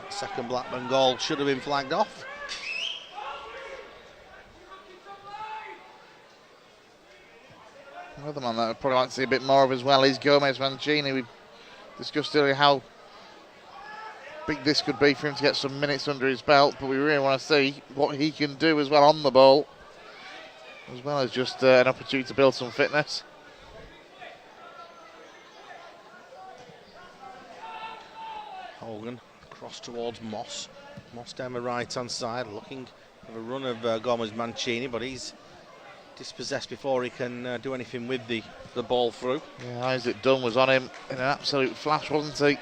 second Blackburn goal should have been flagged off. Another man that I'd probably like to see a bit more of as well is Gomez Mancini. We discussed earlier how big this could be for him to get some minutes under his belt, but we really want to see what he can do as well on the ball, as well as just an opportunity to build some fitness. Hogan cross towards Moss. Moss down the right-hand side, looking for a run of Gomez Mancini, but he's dispossessed before he can do anything with the ball through. Yeah, Isaac Dunn was on him in an absolute flash, wasn't he?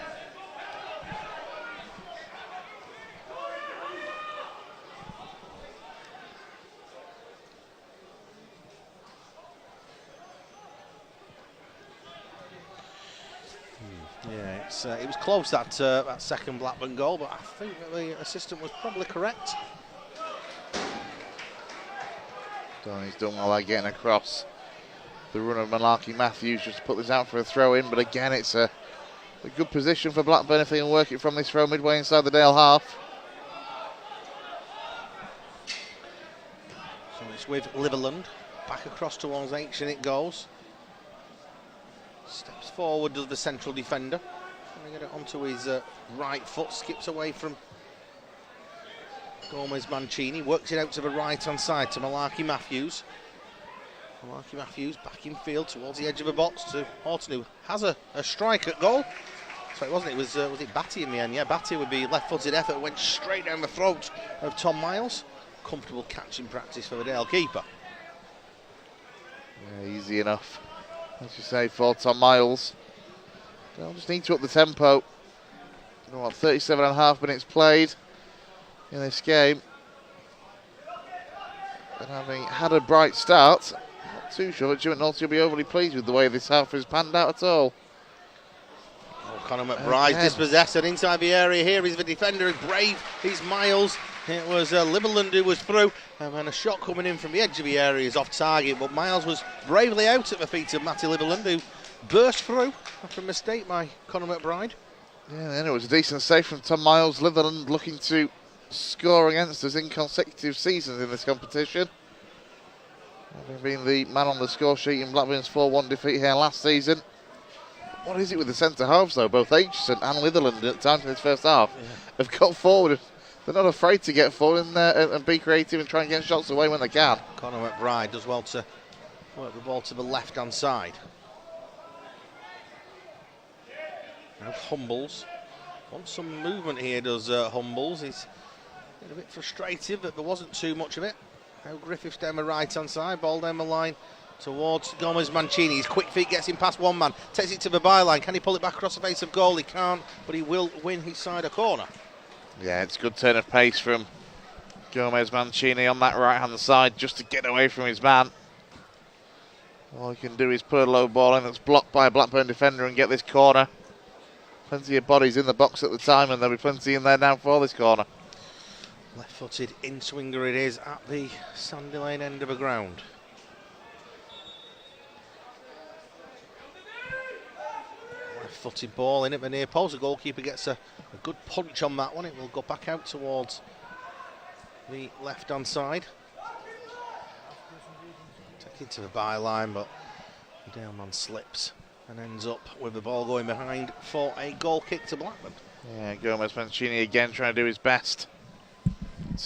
Yeah, it was close, that second Blackburn goal, but I think that the assistant was probably correct. He's done well by getting across the run of Malarkey Matthews just to put this out for a throw in, but again it's a good position for Blackburn if they can work it from this throw midway inside the Dale half. So it's with Liverland, back across towards Aitchison it goes. Steps forward does the central defender. Trying to get it onto his right foot, skips away from Gomez Mancini, works it out to the right-hand side to Malarkey Matthews. Malarkey Matthews back in field towards the edge of the box to Horton, who has a strike at goal. So it wasn't, it was it Batty in the end? Yeah, Batty with the left-footed effort went straight down the throat of Tom Miles. Comfortable catch in practice for the Dale keeper. Yeah, easy enough, as you say, for Tom Miles. They'll just need to up the tempo. 37.5 minutes played in this game. And having had a bright start, not too sure Stuart Nolte will be overly pleased with the way this half has panned out at all. Oh, Conor McBride dispossessed and inside the area here. He's the defender, is brave. He's Miles. It was Liverland who was through, and a shot coming in from the edge of the area is off target, but Miles was bravely out at the feet of Matty Liverland, who burst through after a mistake by Conor McBride. Yeah, then it was a decent save from Tom Miles. Liverland looking to score against us in consecutive seasons in this competition. Having been the man on the score sheet in Blackburn's 4-1 defeat here last season. What is it with the centre halves though? Both Aitchison and Litherland at times in this first half have got forward. They're not afraid to get forward in there and be creative and try and get shots away when they can. Conor McBride does well to work the ball to the left-hand side. Now Humbles wants some movement here, does Humbles. He's a bit frustrated, but there wasn't too much of it. Now Griffiths down the right-hand side, ball down the line towards Gomez Mancini. His quick feet gets him past one man, takes it to the byline. Can he pull it back across the face of goal? He can't, but he will win his side a corner. Yeah, it's a good turn of pace from Gomez Mancini on that right-hand side just to get away from his man. All he can do is put a low ball in that's blocked by a Blackburn defender and get this corner. Plenty of bodies in the box at the time, and there'll be plenty in there now for this corner. Left-footed in-swinger it is at the Sandy Lane end of the ground. Left-footed ball in at the near post. The goalkeeper gets a good punch on that one. It will go back out towards the left-hand side. Take it to the byline, but the downman slips and ends up with the ball going behind for a goal kick to Blackburn. Yeah, Gomez Mancini again trying to do his best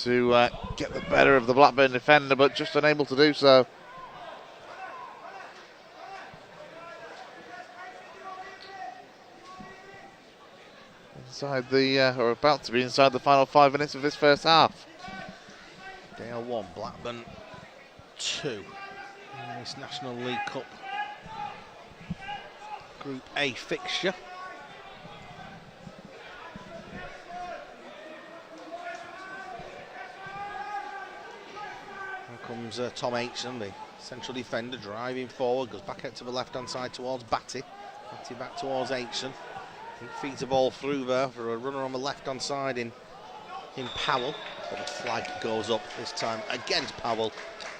to get the better of the Blackburn defender, but just unable to do so. Inside the, or about to be inside the final 5 minutes of this first half. Dale 1, Blackburn 2 in this National League Cup Group A fixture. Comes Tom Aitchison, the central defender, driving forward, goes back out to the left-hand side towards Batty. Batty back towards Aitchison. He feeds the ball through there for a runner on the left-hand side in Powell. But the flag goes up this time against Powell.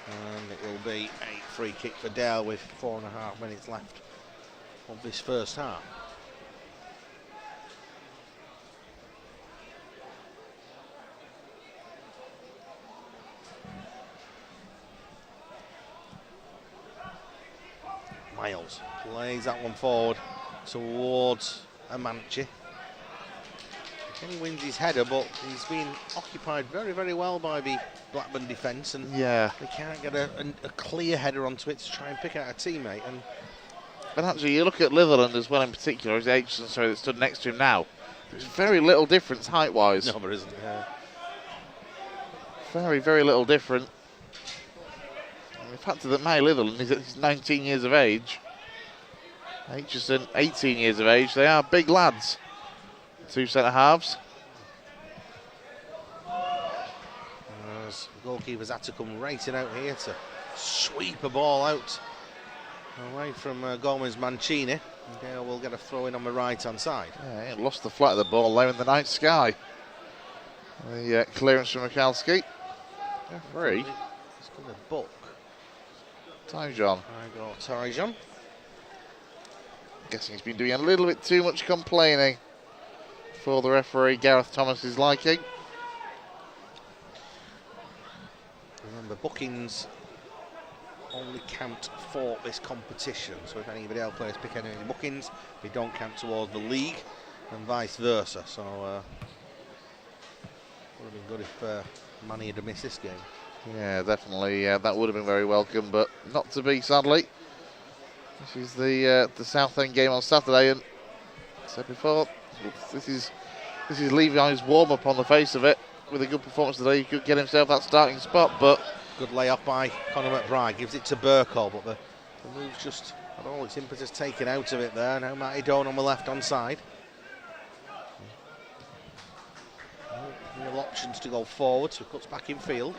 And it will be a free kick for Dale with 4.5 minutes left of this first half. Miles plays that one forward towards Amanchi. Then he wins his header, but he's been occupied very, very well by the Blackburn defence, and they can't get a clear header onto it to try and pick out a teammate. And actually, you look at Litherland as well in particular, as Aitchison, sorry, that stood next to him now. There's very little difference height-wise. No, there isn't. Very, very little different. The fact that May Litherland is 19 years of age, Aitchison 18 years of age, they are big lads. Two centre halves. As the goalkeeper's had to come racing out here to sweep a ball out away from Gomez Mancini. Dale will get a throw in on the right hand side. Yeah, he lost the flight of the ball there in the night sky. The clearance from Mikalski. Referee. He's going to book Tyjon. I got Tyjon. Guessing he's been doing a little bit too much complaining for the referee Gareth Thomas's liking. Remember, bookings only count for this competition, so if anybody else players pick any bookings, they don't count towards the league, and vice versa. So would have been good if Manny had missed this game. Yeah, definitely. That would have been very welcome, but not to be, sadly. This is the Southend game on Saturday, and I said before, this is Levi's warm-up on the face of it. With a good performance today, he could get himself that starting spot, but good layoff by Conor McBride, gives it to Burkle, but the move's just had all its impetus taken out of it there. Now Matty Doan on the left-hand side. Real options to go forward, so cuts back in field.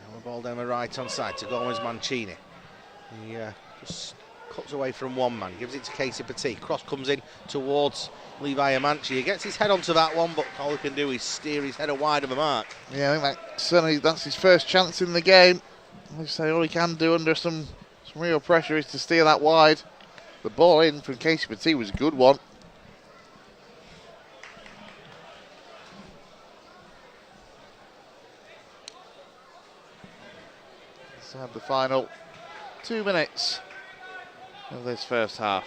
Now the ball down the right-hand side to Gomez Mancini. He just cuts away from one man, gives it to Casey Petit. Cross comes in towards Levi Amanchi. He gets his head onto that one, but all he can do is steer his header wide of the mark. Yeah, I think that's his first chance in the game. Like I say, all he can do under some real pressure is to steer that wide. The ball in from Casey Petit was a good one. of the final 2 minutes of this first half.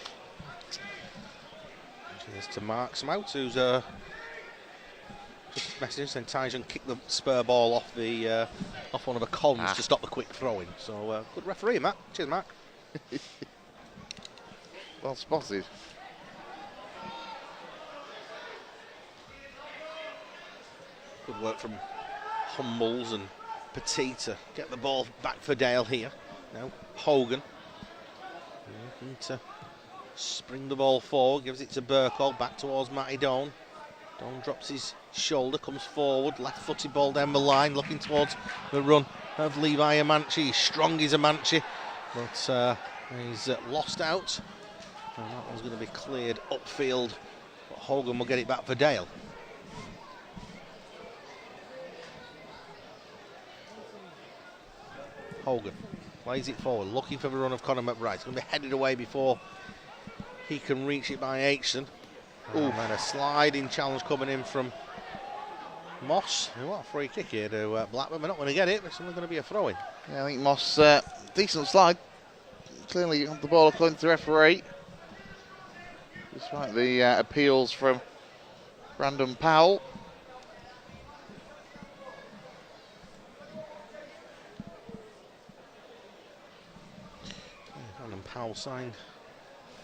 Cheers to Mark Smout, who's just messaging saying Tyson kicked the spur ball off the off one of the columns to stop the quick throwing. So good referee, Matt. Cheers, Mark. Well spotted. Good work from Humbles and Petit to get the ball back for Dale here. Now Hogan looking to spring the ball forward, gives it to Burko, back towards Matty Doan. Doan drops his shoulder, comes forward, left-footed ball down the line, looking towards the run of Levi Amanchi. He's strong as Amanchi, but he's lost out. And that one's going to be cleared upfield, but Hogan will get it back for Dale. Hogan plays it forward, looking for the run of Conor McBride. It's going to be headed away before he can reach it by Aitchison. And then a sliding challenge coming in from Moss. What a free kick here to Blackburn. We're not going to get it, but it's only going to be a throw-in. Yeah, I think Moss, decent slide. Clearly the ball according to the referee. Despite the appeals from Brandon Powell. Brandon Powell signed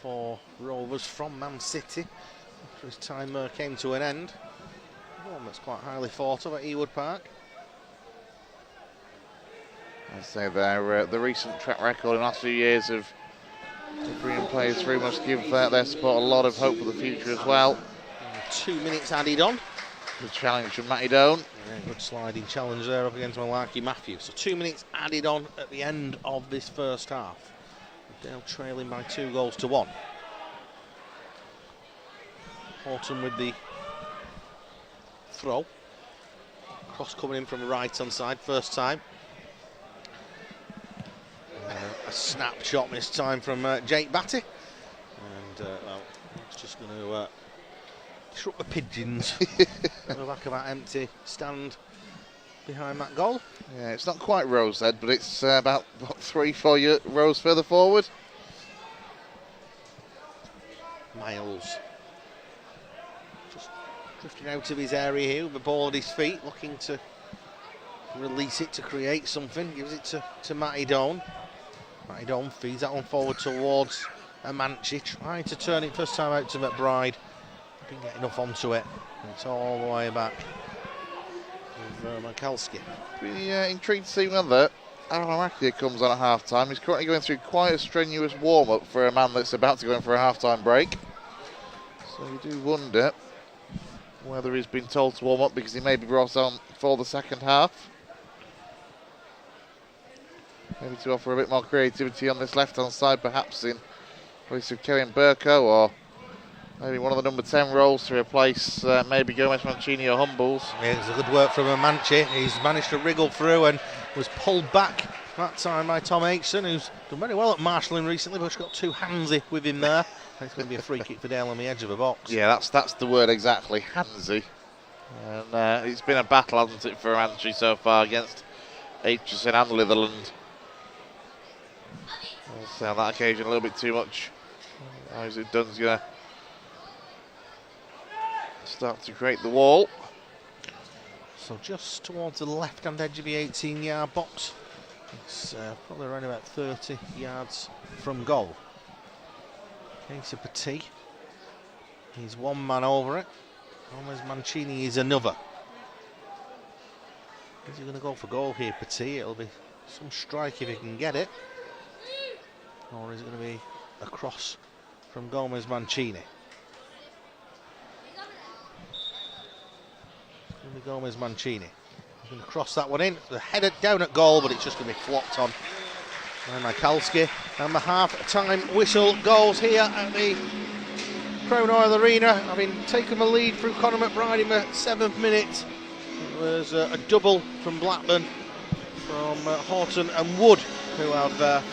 for Rovers from Man City after his time came to an end. One that's quite highly thought of at Ewood Park. I'd say the recent track record in the last few years of bringing players through must give their support a lot of hope for the future as well. 2 minutes added on. The challenge from Matty Doan. Yeah, good sliding challenge there up against Malarkey Matthews. So 2 minutes added on at the end of this first half. Dale trailing by 2-1. Horton with the throw. Cross coming in from the right-hand side, first time. A snapshot this time from Jake Batty. And, well, it's just going to disrupt the pigeons at the back of that empty stand behind that goal. Yeah, it's not quite Rosehead, but it's about 3-4 rows further forward. Miles just drifting out of his area here with the ball at his feet, looking to release it to create something. Gives it to Matty Doan. Matty Doan feeds that one forward towards Amanchi, trying to turn it first time out to McBride. Didn't get enough onto it. It's all the way back with Mikalski. Be intrigued to see whether Aaron Amakia comes on at half-time. He's currently going through quite a strenuous warm-up for a man that's about to go in for a half-time break. So you do wonder whether he's been told to warm up because he may be brought on for the second half. Maybe to offer a bit more creativity on this left-hand side, perhaps in place of Kevin Burko, or maybe one of the number 10 roles to replace maybe Gomez Mancini or Humbles. Yeah, it's a good work from Amanchi. He's managed to wriggle through and was pulled back that time by Tom Aitchison, who's done very well at marshalling recently, but he's got too handsy with him there. It's going to be a free kick for Dale on the edge of the box. Yeah, that's the word exactly, handsy. And it's been a battle, hasn't it, for Amanchi so far against Aitchison and Litherland. On that occasion, a little bit too much. Isaac Dunn's going to start to create the wall. So just towards the left-hand edge of the 18-yard box. It's probably around about 30 yards from goal. It's a Petit. He's one man over it. Gomez Mancini is another. Is he going to go for goal here, Petit? It'll be some strike if he can get it. Or is it going to be a cross from Gomez Mancini? It's going to be Gomez Mancini. He's going to cross that one in. The header down at goal, but it's just going to be flopped on by Mikalski. And the half-time whistle goes here at the Crown Oil Arena, having taken the lead through Conor McBride in the 7th minute. It was a double from Blackburn, from Horton and Wood, who have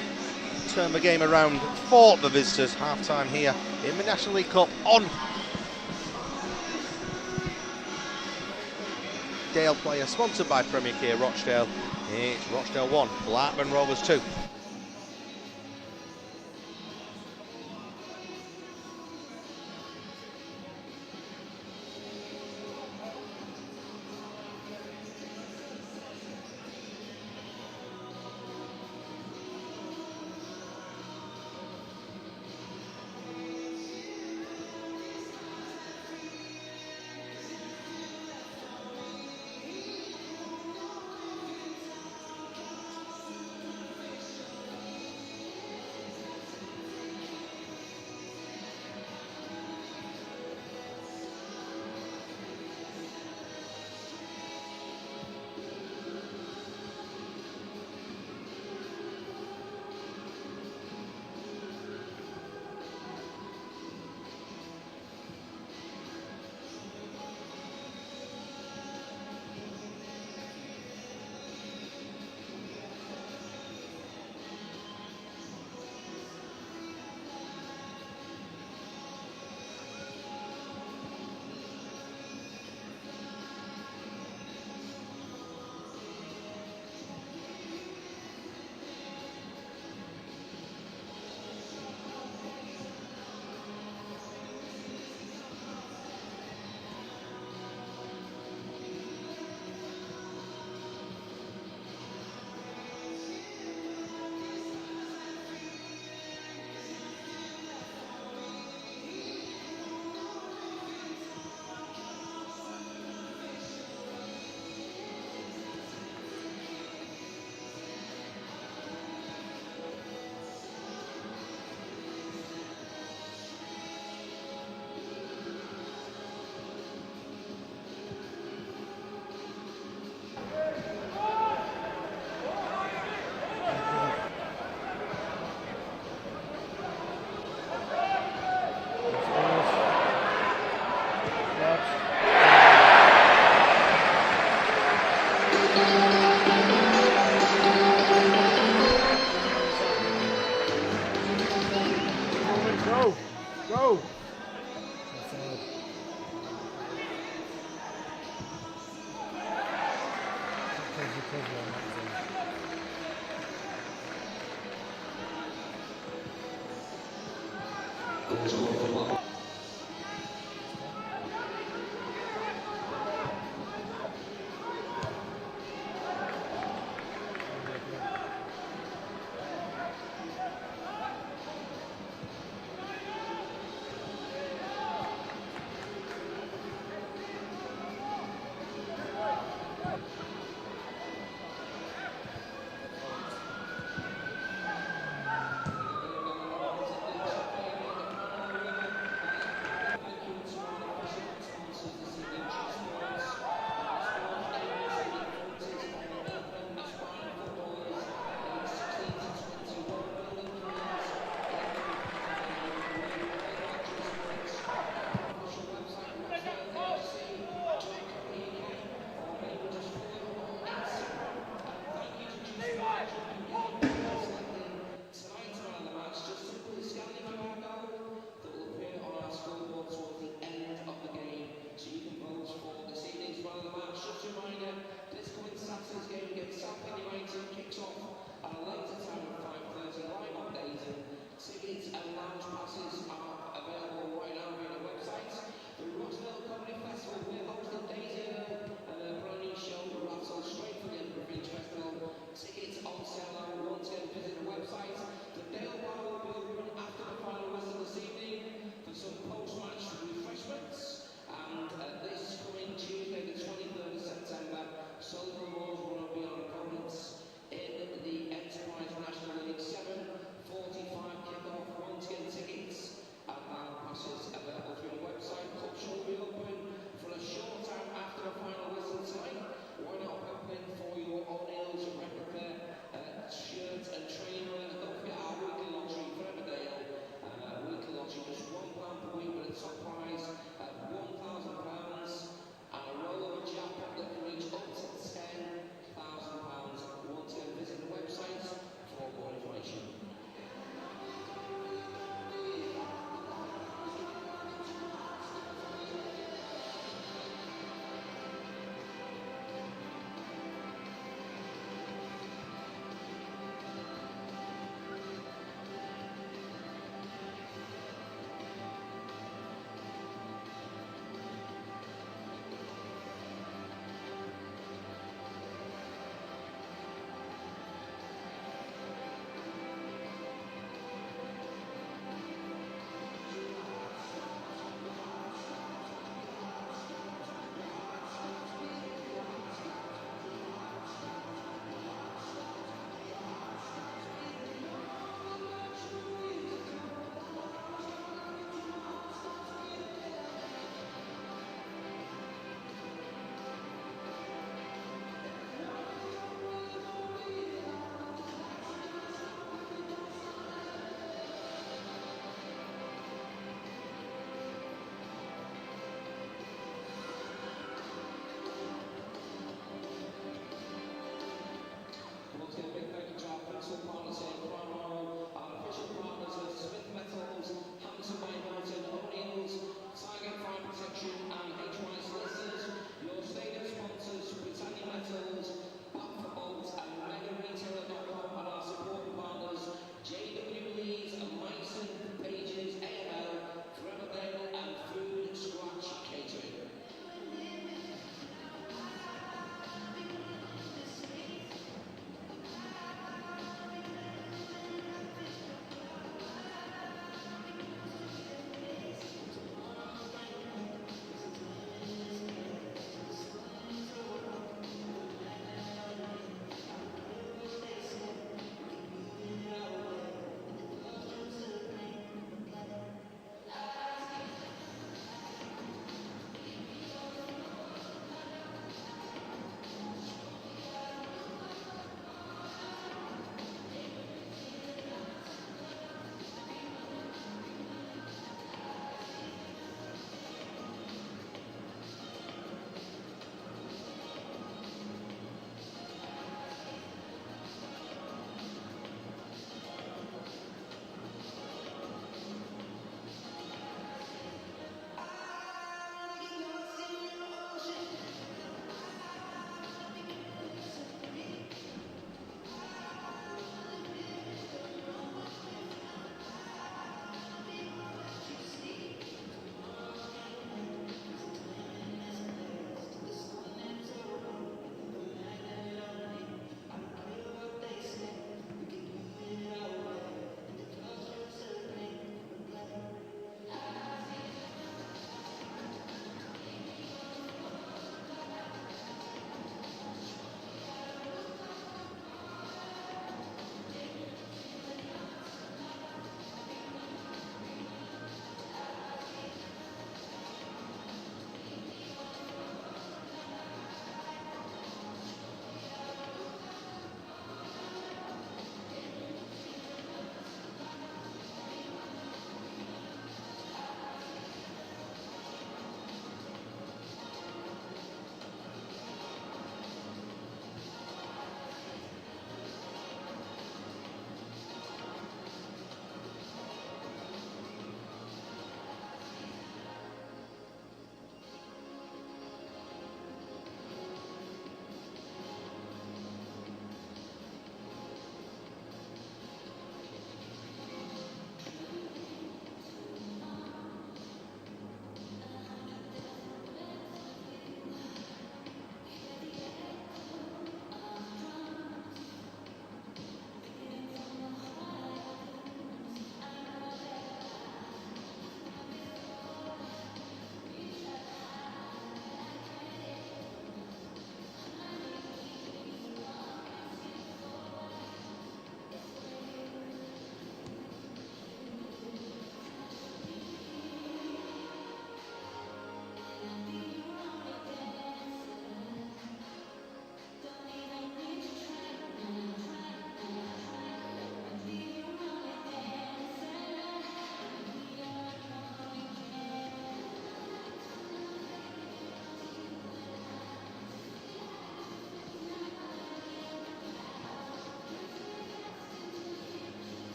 turn the game around for the visitors. Half-time here in the National League Cup on Dale Player, sponsored by Premier Care Rochdale It's Rochdale 1, Blackburn Rovers 2. Go!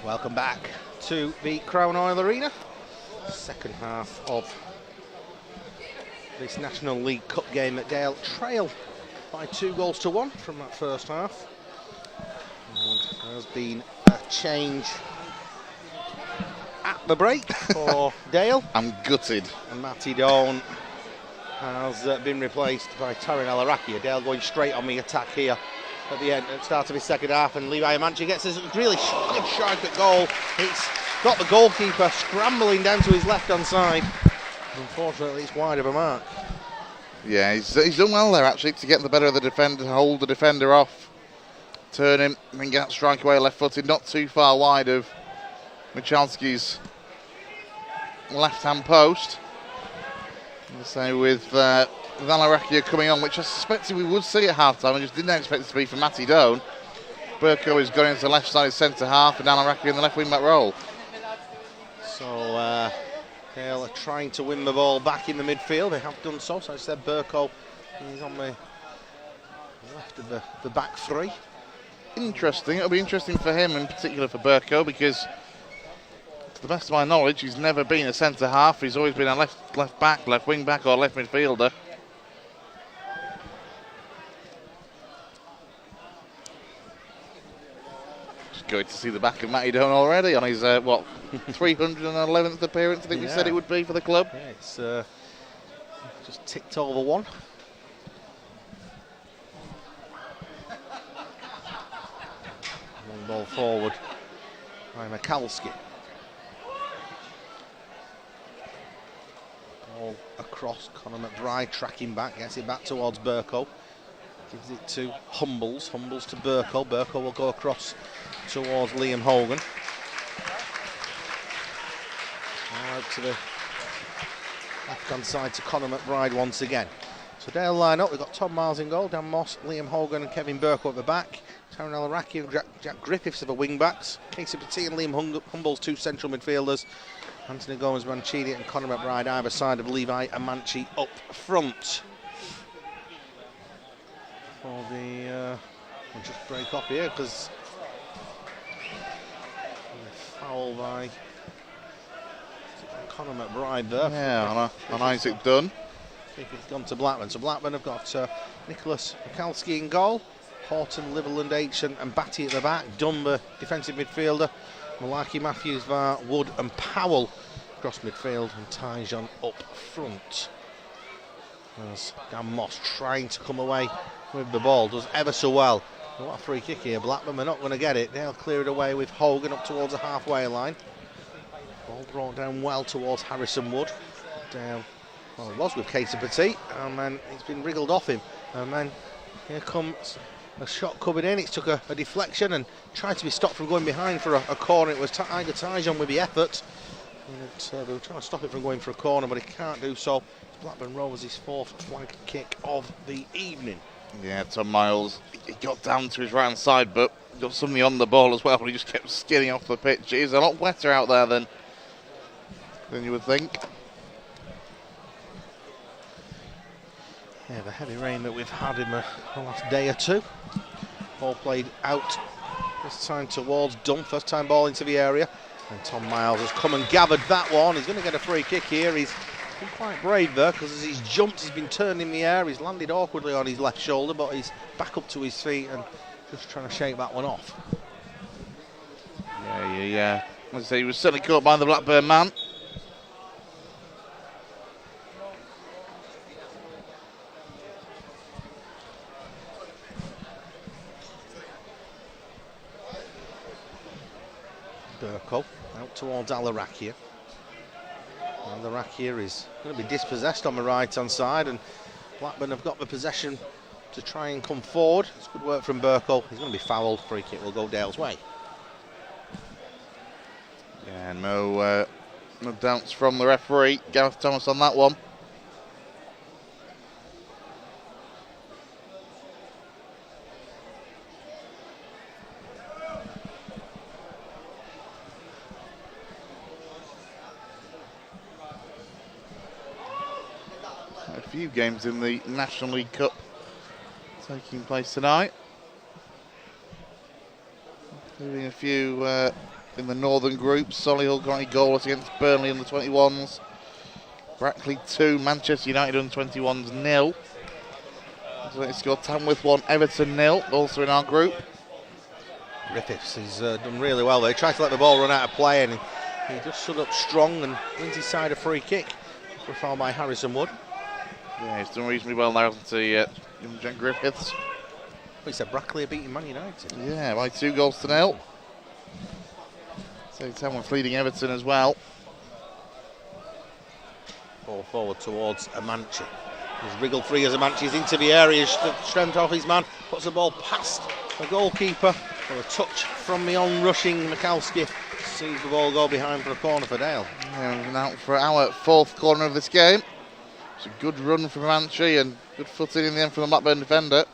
Welcome back to the Crown Oil Arena. Second half of this National League Cup game at Dale trail by 2-1 from that first half. And there's been a change at the break for Dale. I'm gutted. And Matty Doan has been replaced by Taryn Alaraki. Dale going straight on the attack here at the end, at the start of his second half, and Levi Amanchi gets a really good strike at goal. It's got the goalkeeper scrambling down to his left-hand side. Unfortunately, it's wide of a mark. Yeah, he's done well there, actually, to get the better of the defender, hold the defender off, turn him, and then get that strike away left-footed, not too far wide of Michalski's left-hand post. So with Alaraki coming on, which I suspected we would see at half-time, I just didn't expect it to be for Matty Doan. Burko is going into the left-side centre-half, and Alaraki in the left wing-back role. So Dale are trying to win the ball back in the midfield. They have done so. So I said Burko is on the left of the back three. Interesting. It'll be interesting for him, in particular for Burko, because to the best of my knowledge, he's never been a centre-half. He's always been a left back, left wing-back or left midfielder. Just going to see the back of Matty Doan already on his, 311th appearance, I think we said it would be for the club. Yeah, it's just ticked over one. Long ball forward by Michalski. Ball across, Conor McBride tracking back, gets it back towards Burko. Gives it to Humbles, Humbles to Burko. Burko will go across towards Liam Hogan. Now out to the left-hand side to Conor McBride once again. So Dale line up, we've got Tom Miles in goal, Dan Moss, Liam Hogan and Kevin Burko at the back. Taryn Alaraki and Jack Griffiths are the wing-backs. Casey Petit and Liam Humbles, two central midfielders. Anthony Gomez-Mancini and Conor McBride either side of Levi Amanchi up front. For the, we'll just break off here because foul by Conor McBride there. Yeah, on Isaac Dunn. If it's gone to Blackburn. So Blackburn have got Nicholas Michalski in goal, Horton, Liverland, Aitchen and Batty at the back. Dunn, the defensive midfielder. Malaki, Matthews, Var, Wood and Powell across midfield, and Tyjon up front. As Dan Moss trying to come away with the ball, does ever so well. What a free kick here, Blackburn, they're not going to get it. They'll clear it away with Hogan up towards the halfway line. Ball brought down well towards Harrison Wood. Down, well, it was with Casey Petit, and then it's been wriggled off him. And then here comes a shot coming in. It took a deflection and tried to be stopped from going behind for a corner. It was Igor Tyjon with the effort. And they were trying to stop it from going for a corner, but he can't do so. Blackburn Rovers' fourth flag kick of the evening. Yeah, Tom Miles, he got down to his right hand side, but got something on the ball as well, but he just kept skidding off the pitch. It is a lot wetter out there than you would think. Yeah, the heavy rain that we've had in the last day or two. Ball played out, this time towards Dunn, first time ball into the area. And Tom Miles has come and gathered that one. He's going to get a free kick here. He's been quite brave there because as he's jumped, he's been turned in the air. He's landed awkwardly on his left shoulder, but he's back up to his feet and just trying to shake that one off. Yeah. As I say, he was certainly caught by the Blackburn man. Burko out towards Alaraki. Alaraki is going to be dispossessed on the right hand side, and Blackburn have got the possession to try and come forward. It's good work from Burko. He's going to be fouled. Free kick will go Dale's way. Yeah, no doubts from the referee, Gareth Thomas, on that one. A few games in the National League Cup taking place tonight, including a few in the Northern Group. Solihull currently goalless against Burnley in the 21s. Brackley 2, Manchester United under 21s 0. So they scored Tamworth 1, Everton 0, also in our group. Griffiths has done really well there. He tried to let the ball run out of play and he just stood up strong and wins his side a free kick. For a foul by Harrison Wood. Yeah, he's done reasonably well now, hasn't he, Jack Griffiths? Well, he said Brackley are beating Man United. Yeah, by 2-0. So Tamworth leading Everton as well. Ball forward towards Amanci. He's wriggled free as Amanchi's into the area, strength off his man, puts the ball past the goalkeeper for a touch from the on-rushing Mikalski. Sees the ball go behind for a corner for Dale. Yeah, now for our 4th corner of this game. It's a good run from Amanci and good footing in the end from the Blackburn defender.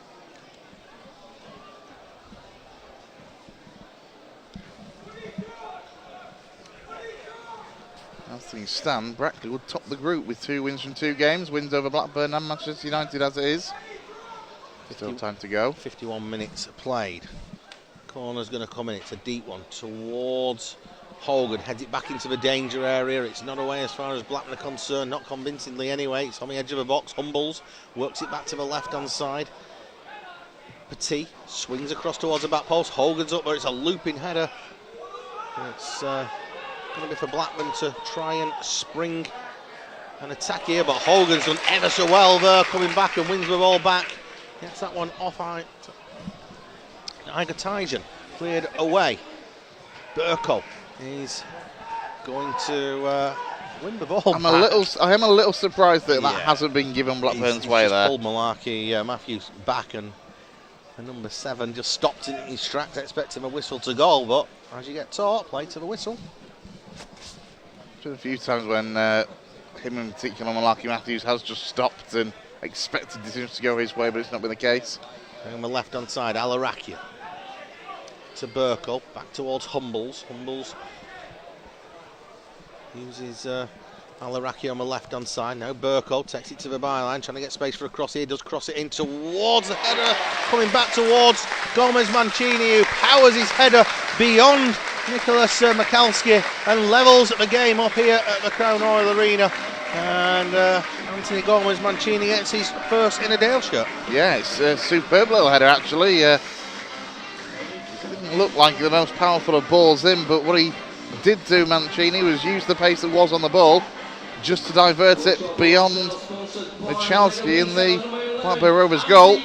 As things stand, Brackley would top the group with 2 wins from 2 games. Wins over Blackburn and Manchester United as it is. Still time to go. 51 minutes played. Corner's going to come in. It's a deep one towards Hogan. Heads it back into the danger area. It's not away as far as Blackburn are concerned. Not convincingly anyway. It's on the edge of the box. Humbles works it back to the left-hand side. Petit swings across towards the back post. Hogan's up there. It's a looping header. It's going to be for Blackburn to try and spring an attack here, but Hogan's done ever so well there, coming back and wins the ball back. Gets that one off Igor cleared away. Burko is going to win the ball I am a little surprised that that hasn't been given Blackburn's way there. Pulled Malarkey Matthews back and number 7 just stopped in his tracks, expecting a whistle to goal, but as you get taught, play to the whistle. There's been a few times when him in particular, Malarkey Matthews, has just stopped and expected decisions to go his way, but it's not been the case. On the left-hand side, Alarakia to Burko, back towards Humbles. Humbles uses Alarakia on the left-hand side. Now Burko takes it to the byline, trying to get space for a cross here. Does cross it in towards the header, coming back towards Gomez Mancini, who powers his header beyond Nicholas Mikalski and levels the game up here at the Crown Royal Arena. And Anthony Gomez Mancini gets his first in a Dale shirt. Yeah, it's a superb little header actually. Didn't look like the most powerful of balls in, but what he did do, Mancini, was use the pace that was on the ball just to divert it beyond Michalski in the Blackburn Rovers goal.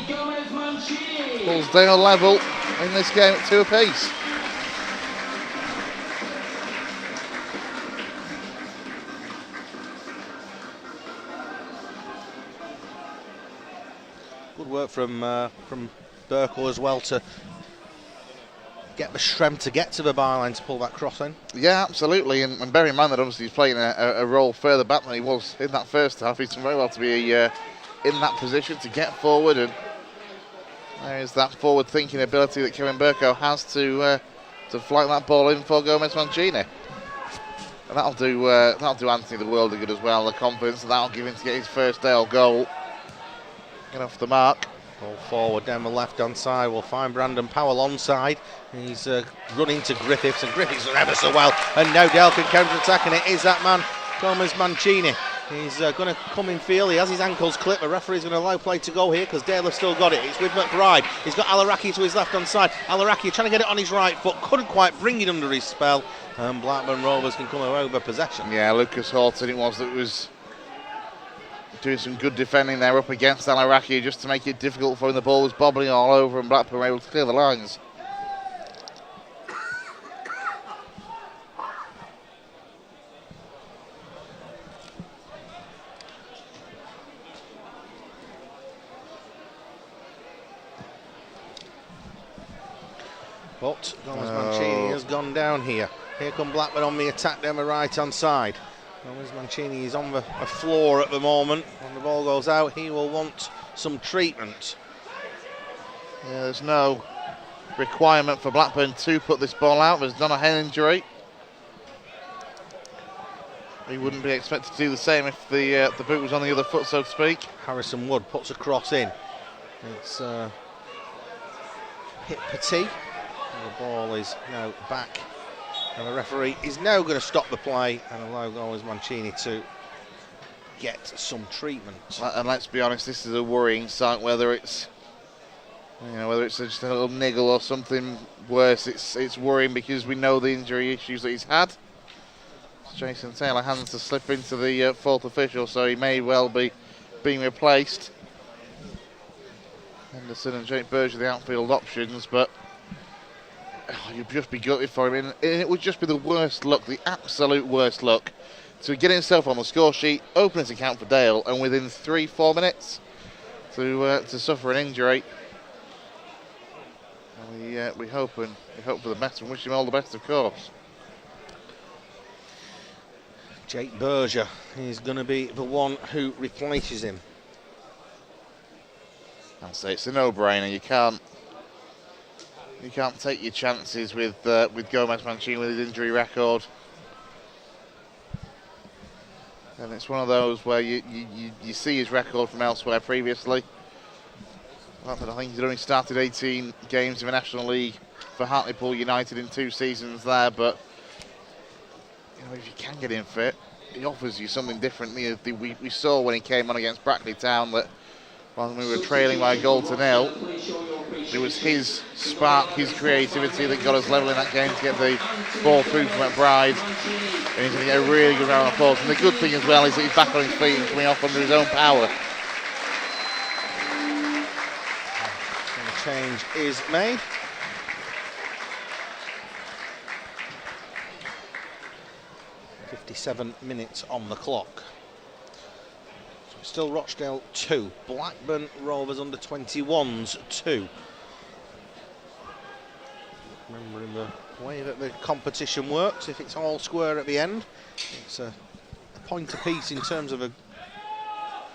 Pulls Dale level in this game at 2 apiece. Good work from Burko as well to get the strength to get to the byline to pull that cross in. Yeah, absolutely, and bear in mind that obviously he's playing a role further back than he was in that first half. He's done very well to be in that position to get forward, and there's that forward thinking ability that Kevin Burko has to flight that ball in for Gomez Mancini. And that'll do Anthony the world of good as well, the confidence that'll give him to get his first Dale goal. Get off the mark. Ball forward down the left-hand side. We'll find Brandon Powell onside. He's running to Griffiths, and Griffiths done ever so well. And now Dale can counter-attack, and it is that man, Gomez Mancini. He's going to come in field. He has his ankles clipped. The referee's going to allow play to go here because Dale has still got it. It's with McBride. He's got Alaraki to his left-hand side. Alaraki trying to get it on his right foot. Couldn't quite bring it under his spell. And Blackburn Rovers can come away with a possession. Yeah, Lucas Horton it was that was doing some good defending there up against Alaraki just to make it difficult for him. The ball was bobbling all over and Blackburn were able to clear the lines. But Gomez Mancini has gone down here. Here come Blackburn on the attack down the right-hand side. Gomez Mancini is on the floor at the moment. When the ball goes out, he will want some treatment. Yeah, there's no requirement for Blackburn to put this ball out. There's not a head injury. He wouldn't be expected to do the same if the boot was on the other foot, so to speak. Harrison Wood puts a cross in. It's hit Petit. The ball is now back And the referee is now going to stop the play and allow Gomez Mancini to get some treatment. And let's be honest, this is a worrying sight. Whether it's just a little niggle or something worse, it's worrying because we know the injury issues that he's had. Jason Taylor hands to slip into the fourth official, so he may well be being replaced. Henderson and Jake Burge are the outfield options, but you'd just be gutted for him. And it would just be the worst luck, the absolute worst luck, to get himself on the score sheet, open his account for Dale, and within 3-4 minutes to suffer an injury. And we hope for the best and wish him all the best, of course. Jake Berger is going to be the one who replaces him. I'd say it's a no-brainer. You can't take your chances with Gomez Mancini with his injury record. And it's one of those where you see his record from elsewhere previously. I think he's only started 18 games in the National League for Hartlepool United in 2 seasons there, but if you can get him fit, he offers you something different. We saw when he came on against Brackley Town that when we were trailing by a goal to 0, it was his spark, his creativity that got us level in that game to get the ball through from McBride. And he's going to get a really good round of applause. And the good thing as well is that he's back on his feet and coming off under his own power. And the change is made. .57 minutes on the clock. So it's still Rochdale 2, Blackburn Rovers under 21s 2. Remembering the way that the competition works, if it's all square at the end, it's a point apiece in terms of a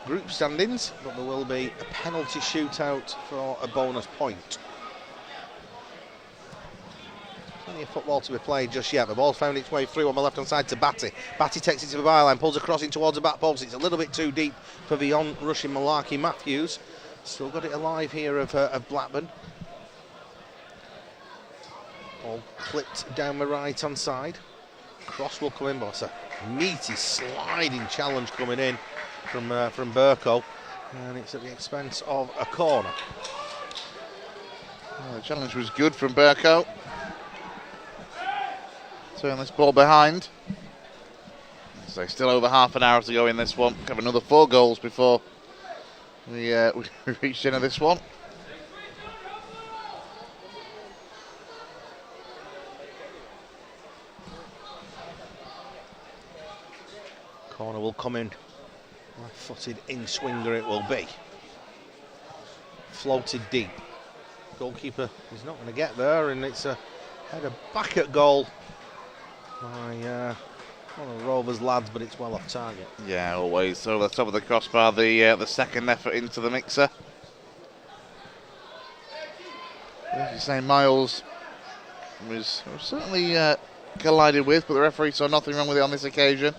group standings, but there will be a penalty shootout for a bonus point. Plenty of football to be played just yet. The ball's found its way through on the left-hand side to Batty. Batty takes it to the byline, pulls a crossing towards the back post. It's a little bit too deep for the on-rushing Malarkey Matthews. Still got it alive here of Blackburn. All clipped down the right-hand side. Cross will come in, but it's a meaty sliding challenge coming in from Burko, and it's at the expense of a corner. Well, the challenge was good from Burko. Turn this ball behind. So still over half an hour to go in this one. Have another 4 goals before we reach the end of this one. Corner will come in. Left-footed in-swinger it will be. Floated deep. Goalkeeper is not going to get there, and it's a header back at goal by one of the Rovers lads, but it's well off target. Yeah, always. So the top of the crossbar, the second effort into the mixer. As you say, Miles was certainly collided with, but the referee saw nothing wrong with it on this occasion.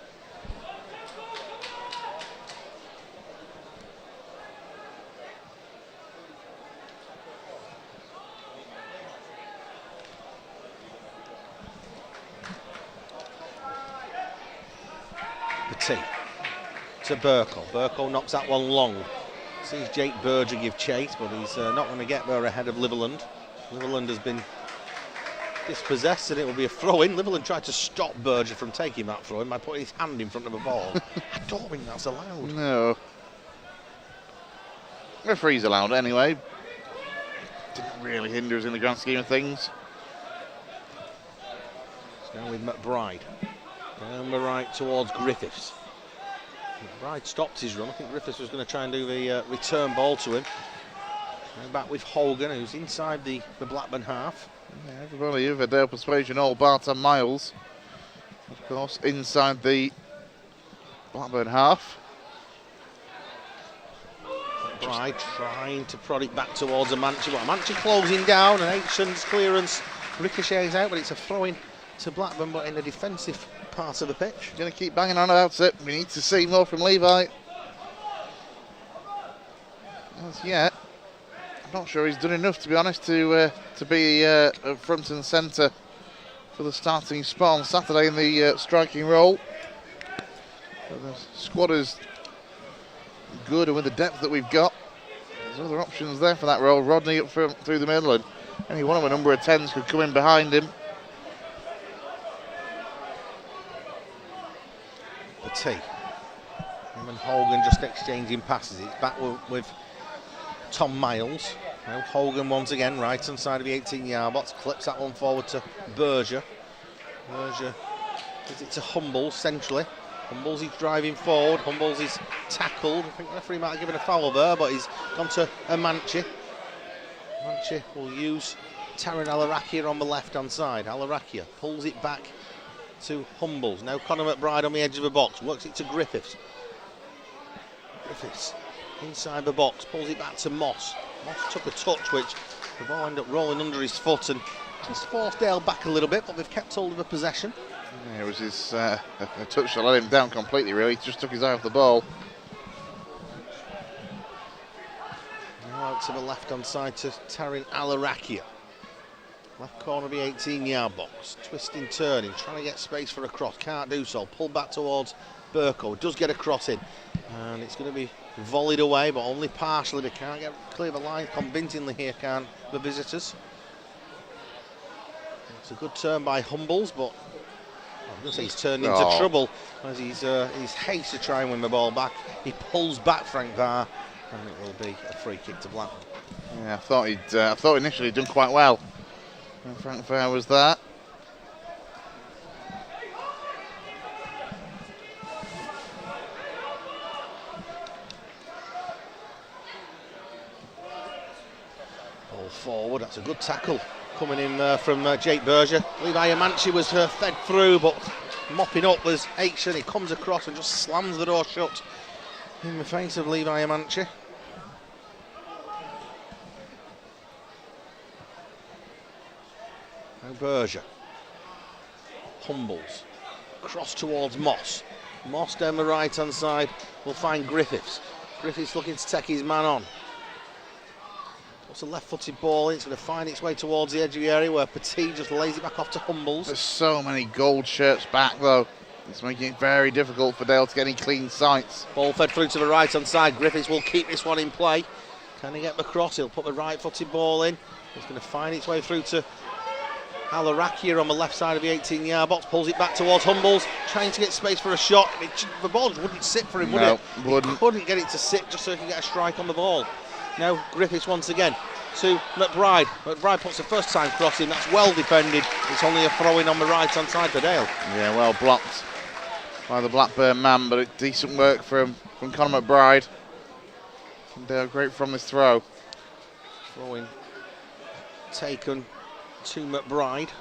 To Burko. Burko knocks that one long. Sees Jake Berger give chase, but he's not going to get there ahead of Liverland. Liverland has been dispossessed, and it will be a throw-in. Liverland tried to stop Berger from taking that throw-in by putting his hand in front of a ball. I don't think that's allowed. No. Referee's allowed anyway. Didn't really hinder us in the grand scheme of things. It's now with McBride. Down the right towards Griffiths. McBride stopped his run. I think Griffiths was going to try and do the return ball to him. Now back with Hogan, who's inside the Blackburn half. Yeah, everybody over Dale Persuasion, all Barton Miles. Of course, inside the Blackburn half. McBride trying to prod it back towards Amanci. Well, Amanci closing down, and Aitchen's clearance ricochets out, but it's a throw-in to Blackburn, but in the defensive part of the pitch. Going to keep banging on about it. We need to see more from Levi. As yet, I'm not sure he's done enough, to be honest, to be front and centre for the starting spot on Saturday in the striking role. But the squad is good, and with the depth that we've got, there's other options there for that role. Rodney up through the middle, and any one of a number of 10s could come in behind him. Petit. Him and Hogan just exchanging passes. It's back with Tom Miles. Now Hogan once again, right hand side of the 18-yard box, clips that one forward to Berger. Berger gives it to Humbles centrally. Humbles is driving forward. Humbles is tackled. I think the referee might have given a foul there, but he's gone to Amanchi. Amanchi will use Taran Alarakia on the left-hand side. Alarakia pulls it back to Humbles. Now Conor McBride on the edge of the box, works it to Griffiths. Griffiths inside the box, pulls it back to Moss. Moss took a touch, which the ball ended up rolling under his foot and just forced Dale back a little bit, but they've kept hold of the possession. Yeah, it was his a touch that let him down completely, really. He just took his eye off the ball. Now out to the left-hand side to Taran Alarakia. Left corner of the 18-yard box, twisting, turning, trying to get space for a cross, can't do so. Pulled back towards Burko, does get a cross in, and it's going to be volleyed away, but only partially. They can't get clear the line convincingly here, can the visitors. It's a good turn by Humbles, but I'm going to say he's turned into trouble as he's haste to try and win the ball back. He pulls back Frank Varr, and it will be a free kick to Blackburn. Yeah, I thought initially he'd done quite well. And Frank Varr was there. Ball forward, that's a good tackle coming in from Jake Berger. Levi Amanchi was fed through, but mopping up was Aitchen. He comes across and just slams the door shut in the face of Levi Amanchi. Now Berger. Humbles. Cross towards Moss. Moss down the right hand side will find Griffiths. Griffiths looking to take his man on. It's a left-footed ball, it's going to find its way towards the edge of the area where Petit just lays it back off to Humbles. There's so many gold shirts back though. It's making it very difficult for Dale to get any clean sights. Ball fed through to the right-hand side. Griffiths will keep this one in play. Can he get the cross? He'll put the right-footed ball in. It's going to find its way through to Alarakia on the left side of the 18-yard box. Pulls it back towards Humbles, trying to get space for a shot. The ball just wouldn't sit for him, would it? Wouldn't. He couldn't get it to sit just so he could get a strike on the ball. Now Griffiths once again to McBride. McBride puts the first time cross in. That's well defended. It's only a throw-in on the right-hand side for Dale. Yeah, well blocked by the Blackburn man, but decent work from Conor McBride. And Dale great from this throw. Throw-in taken to McBride.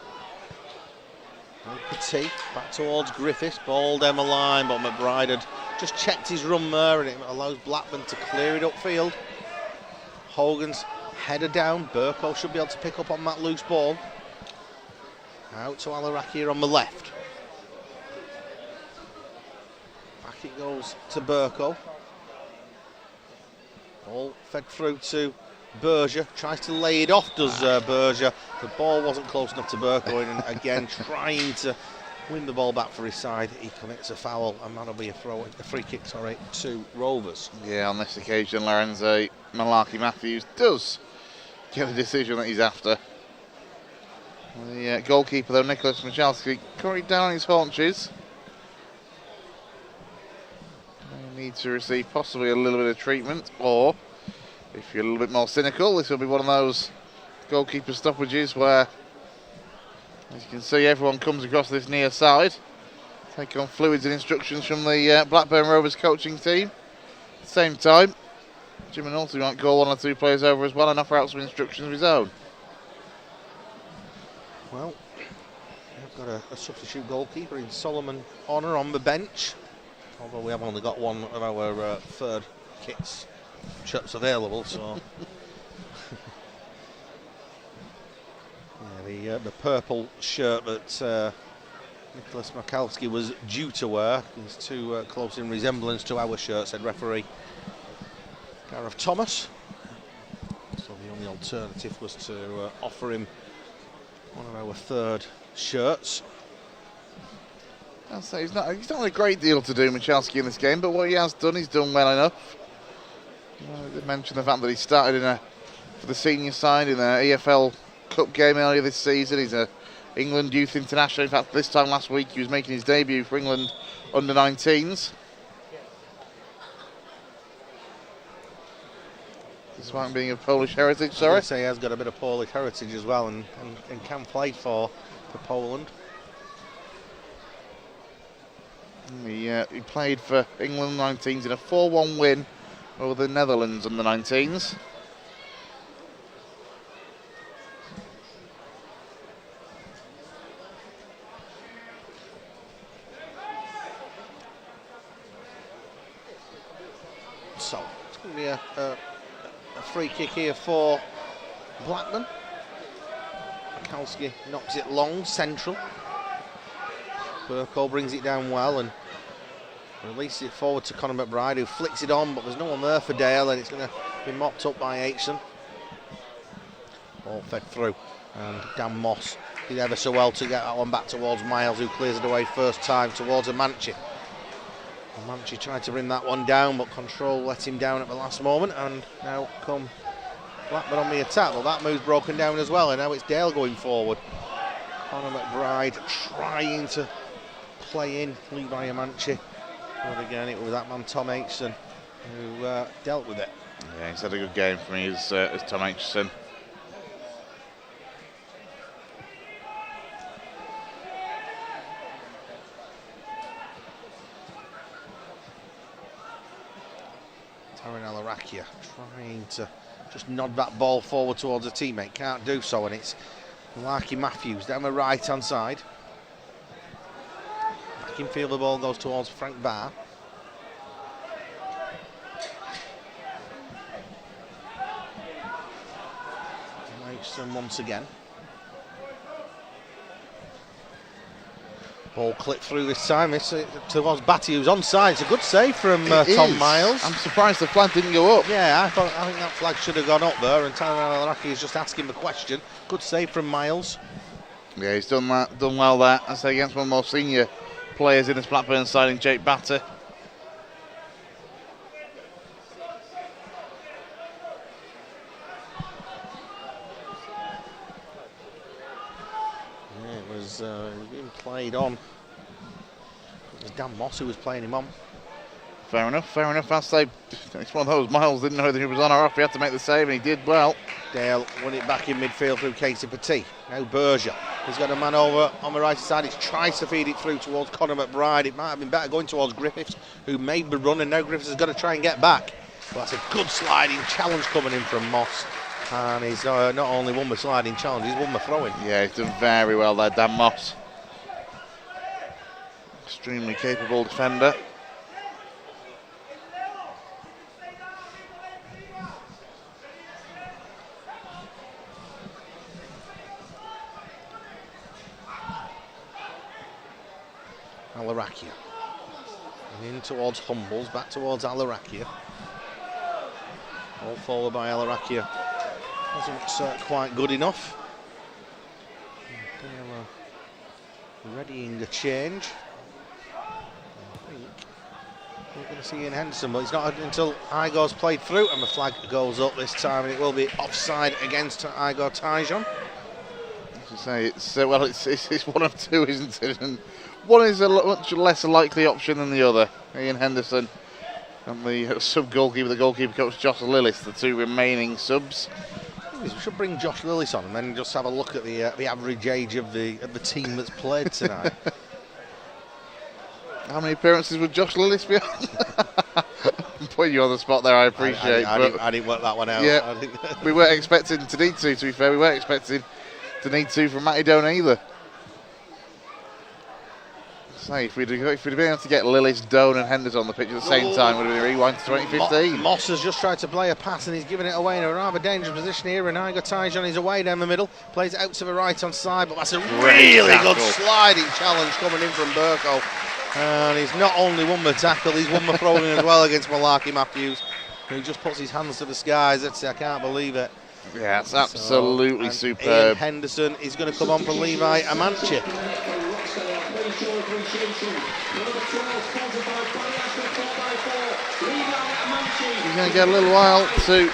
And Petit back towards Griffiths. Ball down the line, but McBride had just checked his run there, and it allows Blackburn to clear it upfield. Hogan's header down. Burko should be able to pick up on that loose ball. Out to Alarakia on the left. Back it goes to Burko. Ball fed through to Berger. Tries to lay it off, does Berger. The ball wasn't close enough to Burko, and again trying to win the ball back for his side. He commits a foul, and that'll be a free kick, to Rovers. Yeah, on this occasion, Lorenzo Malarkey Matthews does get the decision that he's after. The goalkeeper, though, Nicholas Michalski, currently down on his haunches. He needs to receive possibly a little bit of treatment, or if you're a little bit more cynical, this will be one of those goalkeeper stoppages where, as you can see, everyone comes across this near side, take on fluids and instructions from the Blackburn Rovers coaching team. At the same time, Jim and Alty might call one or two players over as well and offer out some instructions of his own. Well, we've got a substitute goalkeeper in Solomon Honor on the bench, although we have only got one of our third kits shirts available, so yeah, the purple shirt that Nicholas Michalski was due to wear is too close in resemblance to our shirt, said referee Gareth Thomas. So the only alternative was to offer him one of our third shirts. I'll say he's not a great deal to do, Michalski, in this game, but what he has done, he's done well enough. I did mention the fact that he started for the senior side in an EFL Cup game earlier this season. He's a England Youth International. In fact, this time last week he was making his debut for England under-19s. Despite being of Polish heritage, sorry. I'd say he has got a bit of Polish heritage as well, and can play for Poland. He played for England 19s in a 4-1 win over the Netherlands under 19s. So it's going to be a free kick here for Blackburn. Michalski knocks it long, central. Burko brings it down well and releases it forward to Conor McBride, who flicks it on, but there's no one there for Dale, and it's going to be mopped up by Aitchison. All fed through, and Dan Moss did ever so well to get that one back towards Miles, who clears it away first time towards Amanci. Amanci tried to bring that one down, but control let him down at the last moment, and now come Blackburn on the attack. Well, that move's broken down as well, and now it's Dale going forward. Conor McBride trying to play in Levi Amanci, but again it was that man Tom Aitchison who dealt with it. Yeah, he's had a good game for me as Tom Aitchison. Taran Alarakia trying to just nod that ball forward towards a teammate, can't do so, and it's Larky Matthews down the right hand side. Back in field, the ball goes towards Frank Barr. Aitchison once again. Ball clipped through this time. It's towards Batty, who's onside. It's a good save from Tom Miles. I'm surprised the flag didn't go up. Yeah, I think that flag should have gone up there, and Taran Alarakia is just asking the question. Good save from Miles. Yeah, he's done well there. I say against one of the more senior players in this Blackburn side, in Jake Batter. It was being played on. It was Dan Moss who was playing him on. Fair enough. I say it's one of those. Miles didn't know whether he was on or off. He had to make the save, and he did well. Dale won it back in midfield through Casey Petit. Now Berger. He's got a man over on the right side. He tries to feed it through towards Conor McBride. It might have been better going towards Griffiths, who made the run, and now Griffiths has got to try and get back. But that's a good sliding challenge coming in from Moss. And he's not only won the sliding challenge, he's won the throw-in. Yeah, he's done very well there, Dan Moss. Extremely capable defender. Alarakia. In towards Humbles, back towards Alarakia. All forward by Alarakia. Wasn't quite good enough. Readying a change. I think we're going to see Ian Henderson, but it's not until Igor's played through and the flag goes up this time, and it will be offside against Igor Tyjon. As I say, it's one of two, isn't it? And one is a much less likely option than the other. Ian Henderson and the sub-goalkeeper, the goalkeeper coach Josh Lillis, the two remaining subs. We should bring Josh Lillis on and then just have a look at the average age of the team that's played tonight. How many appearances would Josh Lillis be on? I'm putting you on the spot there, I appreciate. I didn't work that one out. Yeah, we weren't expecting to need to be fair. We weren't expecting to need to from Matty Doan either. Say, if we'd been able to get Lillis, Doan and Henderson on the pitch at the same time, would have been a rewind to 2015. Moss has just tried to play a pass and he's given it away in a rather dangerous position here, and Igor Tyjon is away down the middle, plays it out to the right hand side, but that's a really good sliding challenge coming in from Burko. And he's not only won the tackle, he's won the throw-in as well against Malarkey Matthews, who just puts his hands to the skies. I can't believe it. Yeah, it's absolutely Ian superb. Henderson is going to come on for Levi Amanci. He's going to get a little while to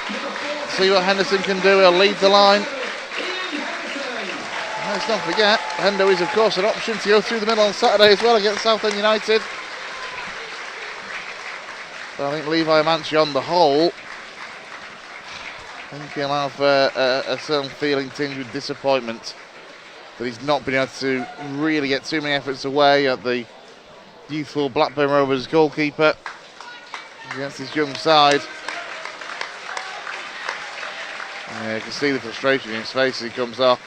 see what Henderson can do. He'll lead the line. Let's not forget, Hendo is of course an option to go through the middle on Saturday as well against Southend United. So I think Levi Amanci on the whole, I think he'll have a certain feeling tinged with disappointment that he's not been able to really get too many efforts away at the youthful Blackburn Rovers goalkeeper against his young side. Yeah, you can see the frustration in his face as he comes off.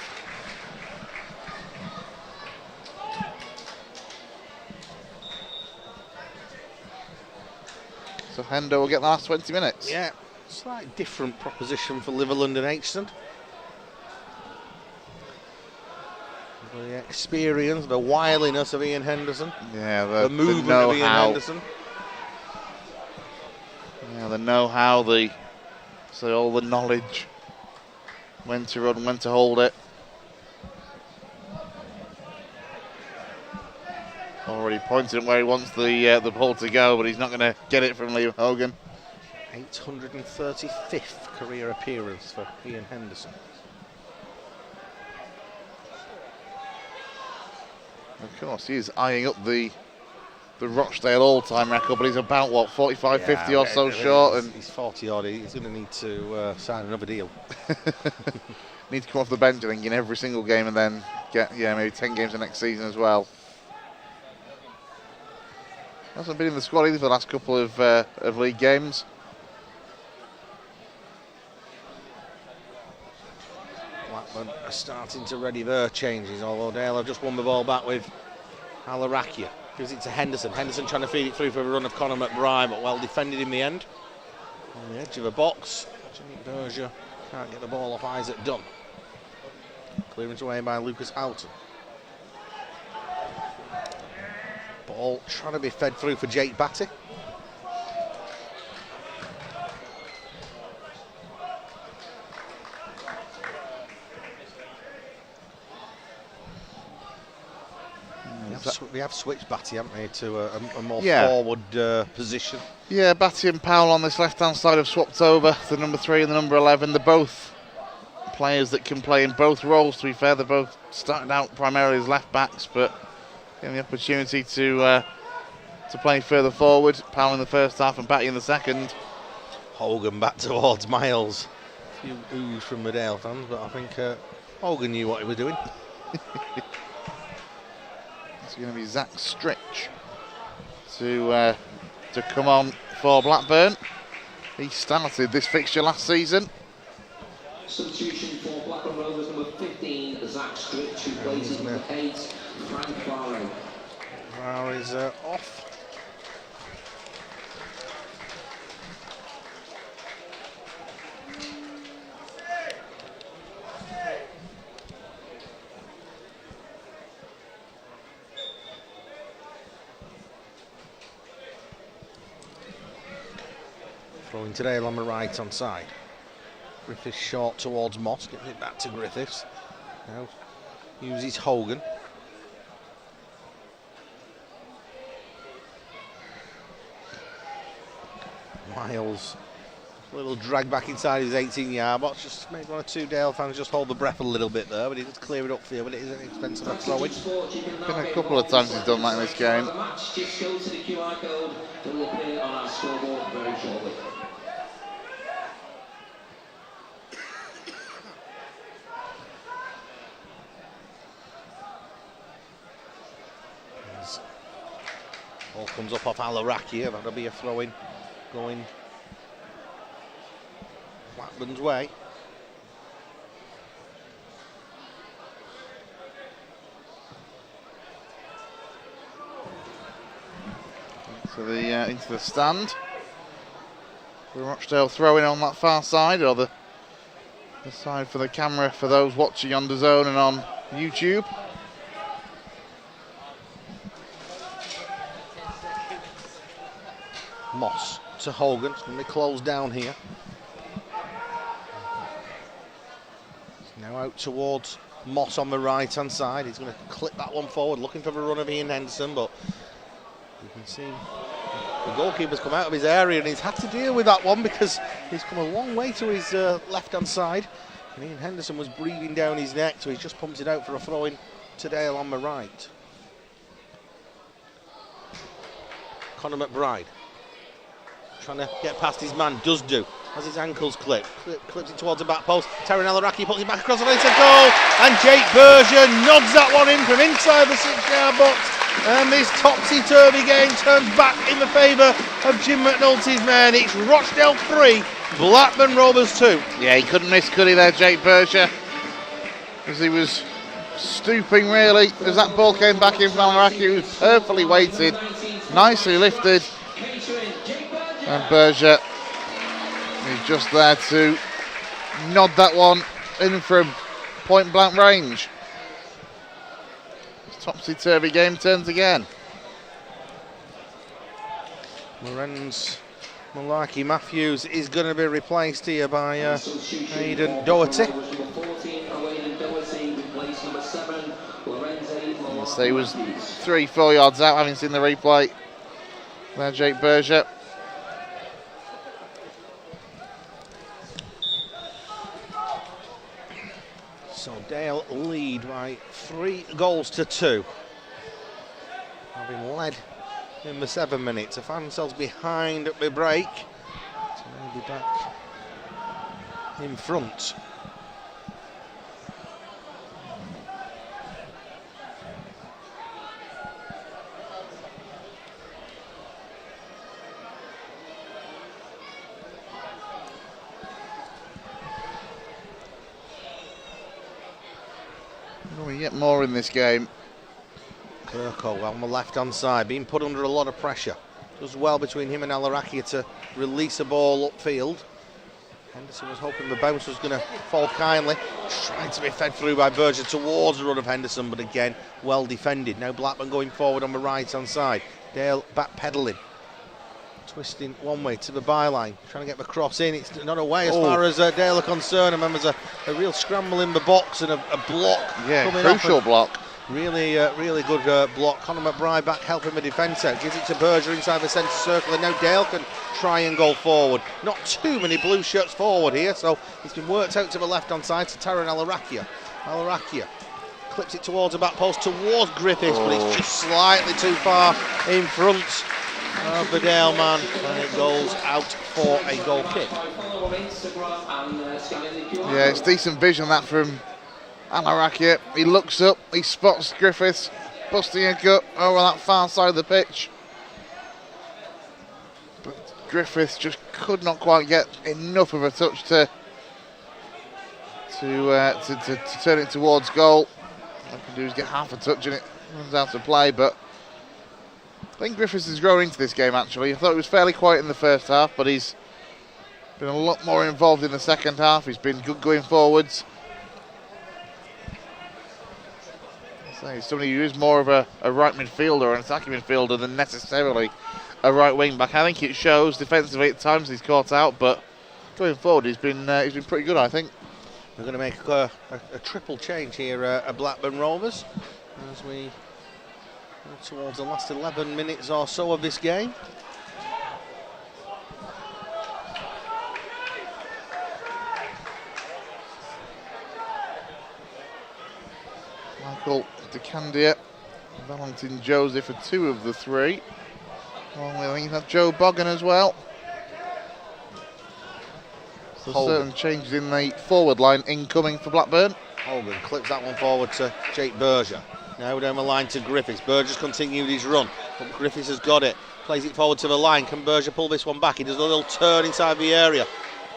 So Hendo will get the last 20 minutes. Yeah, slightly different proposition for Liverland and Aitchison. The experience, the wiliness of Ian Henderson. Yeah, the movement of Ian Henderson. Yeah, the know-how, all the knowledge, when to run, when to hold it. Already pointed at where he wants the ball to go, but he's not going to get it from Liam Hogan. 835th career appearance for Ian Henderson. Of course, he is eyeing up the Rochdale all-time record, but he's about, what, 45, 50 or so short. And he's 40 odd, he's going to need to sign another deal. Need to come off the bench, I think, in every single game and then get, maybe 10 games the next season as well. Hasn't been in the squad either for the last couple of league games. Blackburn are starting to ready their changes, although Dale have just won the ball back with Alarakia. Gives it to Henderson. Henderson trying to feed it through for a run of Conor McBride, but well defended in the end. On the edge of the box, Jimmy Berger can't get the ball off Isaac Dunn. Clearance away by Lucas Houghton. Ball trying to be fed through for Jake Batty. They have switched Batty, haven't they, to a more forward position. Yeah, Batty and Powell on this left-hand side have swapped over, the number 3 and the number 11. They're both players that can play in both roles, to be fair. They're both started out primarily as left-backs, but getting the opportunity to play further forward. Powell in the first half and Batty in the second. Hogan back towards Miles. A few oohs from the Dale fans, but I think Hogan knew what he was doing. It's going to be Zach Stritch to come on for Blackburn. He started this fixture last season. Substitution for Blackburn Rovers, number 15, Zach Stritch, who plays as number 8, Frank Farrow. Farrow is off. Throwing today on the right hand side. Griffiths short towards Moss, giving it back to Griffiths. Now uses Hogan. Miles, a little drag back inside his 18-yard box. Just made one or two Dale fans just hold the breath a little bit there, but he did clear it up for you. But it is an expensive throw-in. Been a couple of times he's done that in this game. Just go to the QR code that will appear on our scoreboard very shortly. Ball comes up off Alarakia. That'll be a throw-in going Blackburn's way. So into the stand. Rochdale throwing on that far side, or the side for the camera for those watching on DAZN and on YouTube. Moss to Hogan. It's going to be closed down here. Now out towards Moss on the right-hand side. He's going to clip that one forward, looking for the run of Ian Henderson, but you can see the goalkeeper's come out of his area and he's had to deal with that one because he's come a long way to his left-hand side. And Ian Henderson was breathing down his neck, so he's just pumped it out for a throw-in to Dale on the right. Conor McBride trying to get past his man, does do. Has his ankles clipped, clips it towards the back post. Taran El-Araki puts it back across the line, it's a goal, and Jake Berger nods that one in from inside the 6-yard box, and this topsy-turvy game turns back in the favour of Jim McNulty's men. It's Rochdale 3, Blackburn Rovers 2. Yeah, he couldn't miss, could he there, Jake Berger? As he was stooping really, as that ball came back in from El-Araki, who was perfectly weighted, nicely lifted, and Berger is just there to nod that one in from point blank range. Topsy-turvy game turns again. Lorenz Malaki Matthews is going to be replaced here by Aidan Doherty. So he was 3-4 yards out, having seen the replay. There, Jake Berger. So Dale lead by 3 goals to 2. Having led in the 7 minutes. They find themselves behind at the break. So they'll be back in front. We get more in this game. Burko on the left-hand side, being put under a lot of pressure. Does well between him and El-Araki to release a ball upfield. Henderson was hoping the bounce was going to fall kindly. Trying to be fed through by Berger towards the run of Henderson, but again, well defended. Now Blackburn going forward on the right-hand side. Dale back-pedalling. Twisting one way to the byline, trying to get the cross in. It's not away as far as Dale are concerned. I remember there's a real scramble in the box and a block. Yeah, coming crucial off block. Really, really good block. Conor McBride back helping the defence out. Gives it to Berger inside the centre circle, and now Dale can try and go forward. Not too many blue shirts forward here, so it's been worked out to the left-hand side to Taran El-Araki. El-Araki clips it towards the back post, towards Griffiths, but it's just slightly too far in front of the Dale man, and it goes out for a goal kick. Yeah, it's decent vision that from El-Araki. He looks up, he spots Griffiths busting a gut over that far side of the pitch. But Griffiths just could not quite get enough of a touch to turn it towards goal. All I can do is get half a touch and it runs out to play, but I think Griffiths is growing into this game actually. I thought he was fairly quiet in the first half, but he's been a lot more involved in the second half. He's been good going forwards. He's somebody who is more of a right midfielder, an attacking midfielder, than necessarily a right wing back. I think it shows defensively at times he's caught out, but going forward he's been pretty good, I think. We're going to make a triple change here at Blackburn Rovers as we go towards the last 11 minutes or so of this game. Michael DeCandia, Valentin Joseph for 2 of the 3. Along with, I think, that's Joe Bogan as well. So certain changes in the forward line incoming for Blackburn. Hogan clips that one forward to Jake Berger. Now down the line to Griffiths. Berger's continued his run, but Griffiths has got it. Plays it forward to the line. Can Berger pull this one back? He does a little turn inside the area.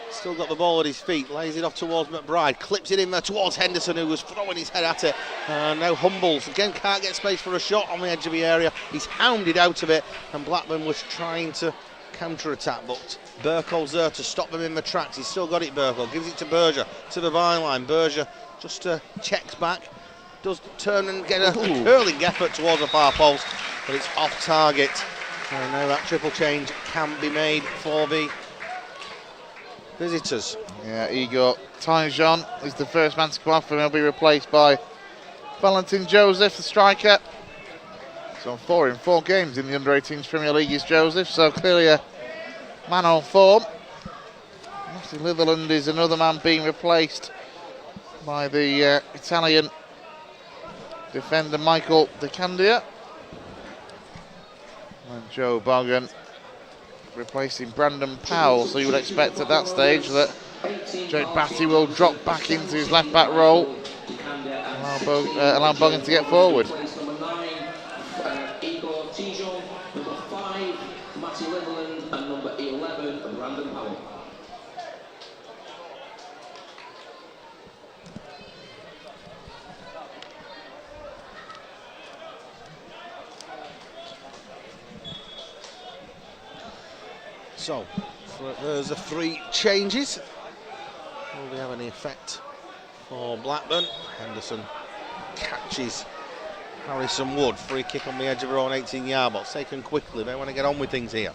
Still got the ball at his feet, lays it off towards McBride, clips it in there towards Henderson, who was throwing his head at it. Now Humbles, again can't get space for a shot on the edge of the area. He's hounded out of it, and Blackburn was trying to counter-attack, but Burko's there to stop them in the tracks. He's still got it, Burko, gives it to Berger, to the byline. Berger just checks back, does turn and get a curling effort towards the far post, but it's off target. And now that triple change can be made for the visitors. Yeah, Igor Tyjon is the first man to come off, and he'll be replaced by Valentin Joseph, the striker. So on 4 in 4 games in the under-18s Premier League is Joseph, so clearly a man on form. Matty Litherland is another man being replaced by the Italian defender Michael De Candia. And Joe Bogan replacing Brandon Powell, so you would expect at that stage that Jake Batty will drop back into his left back role, allow Bogan to get forward. Number 9, Igor Tyjon. Number 5, Matty Litherland. And number 11, Brandon Powell. So, there's the 3 changes. Will they have any effect for Blackburn? Henderson catches Harrison Wood. Free kick on the edge of her own 18-yard box. Taken quickly. They want to get on with things here.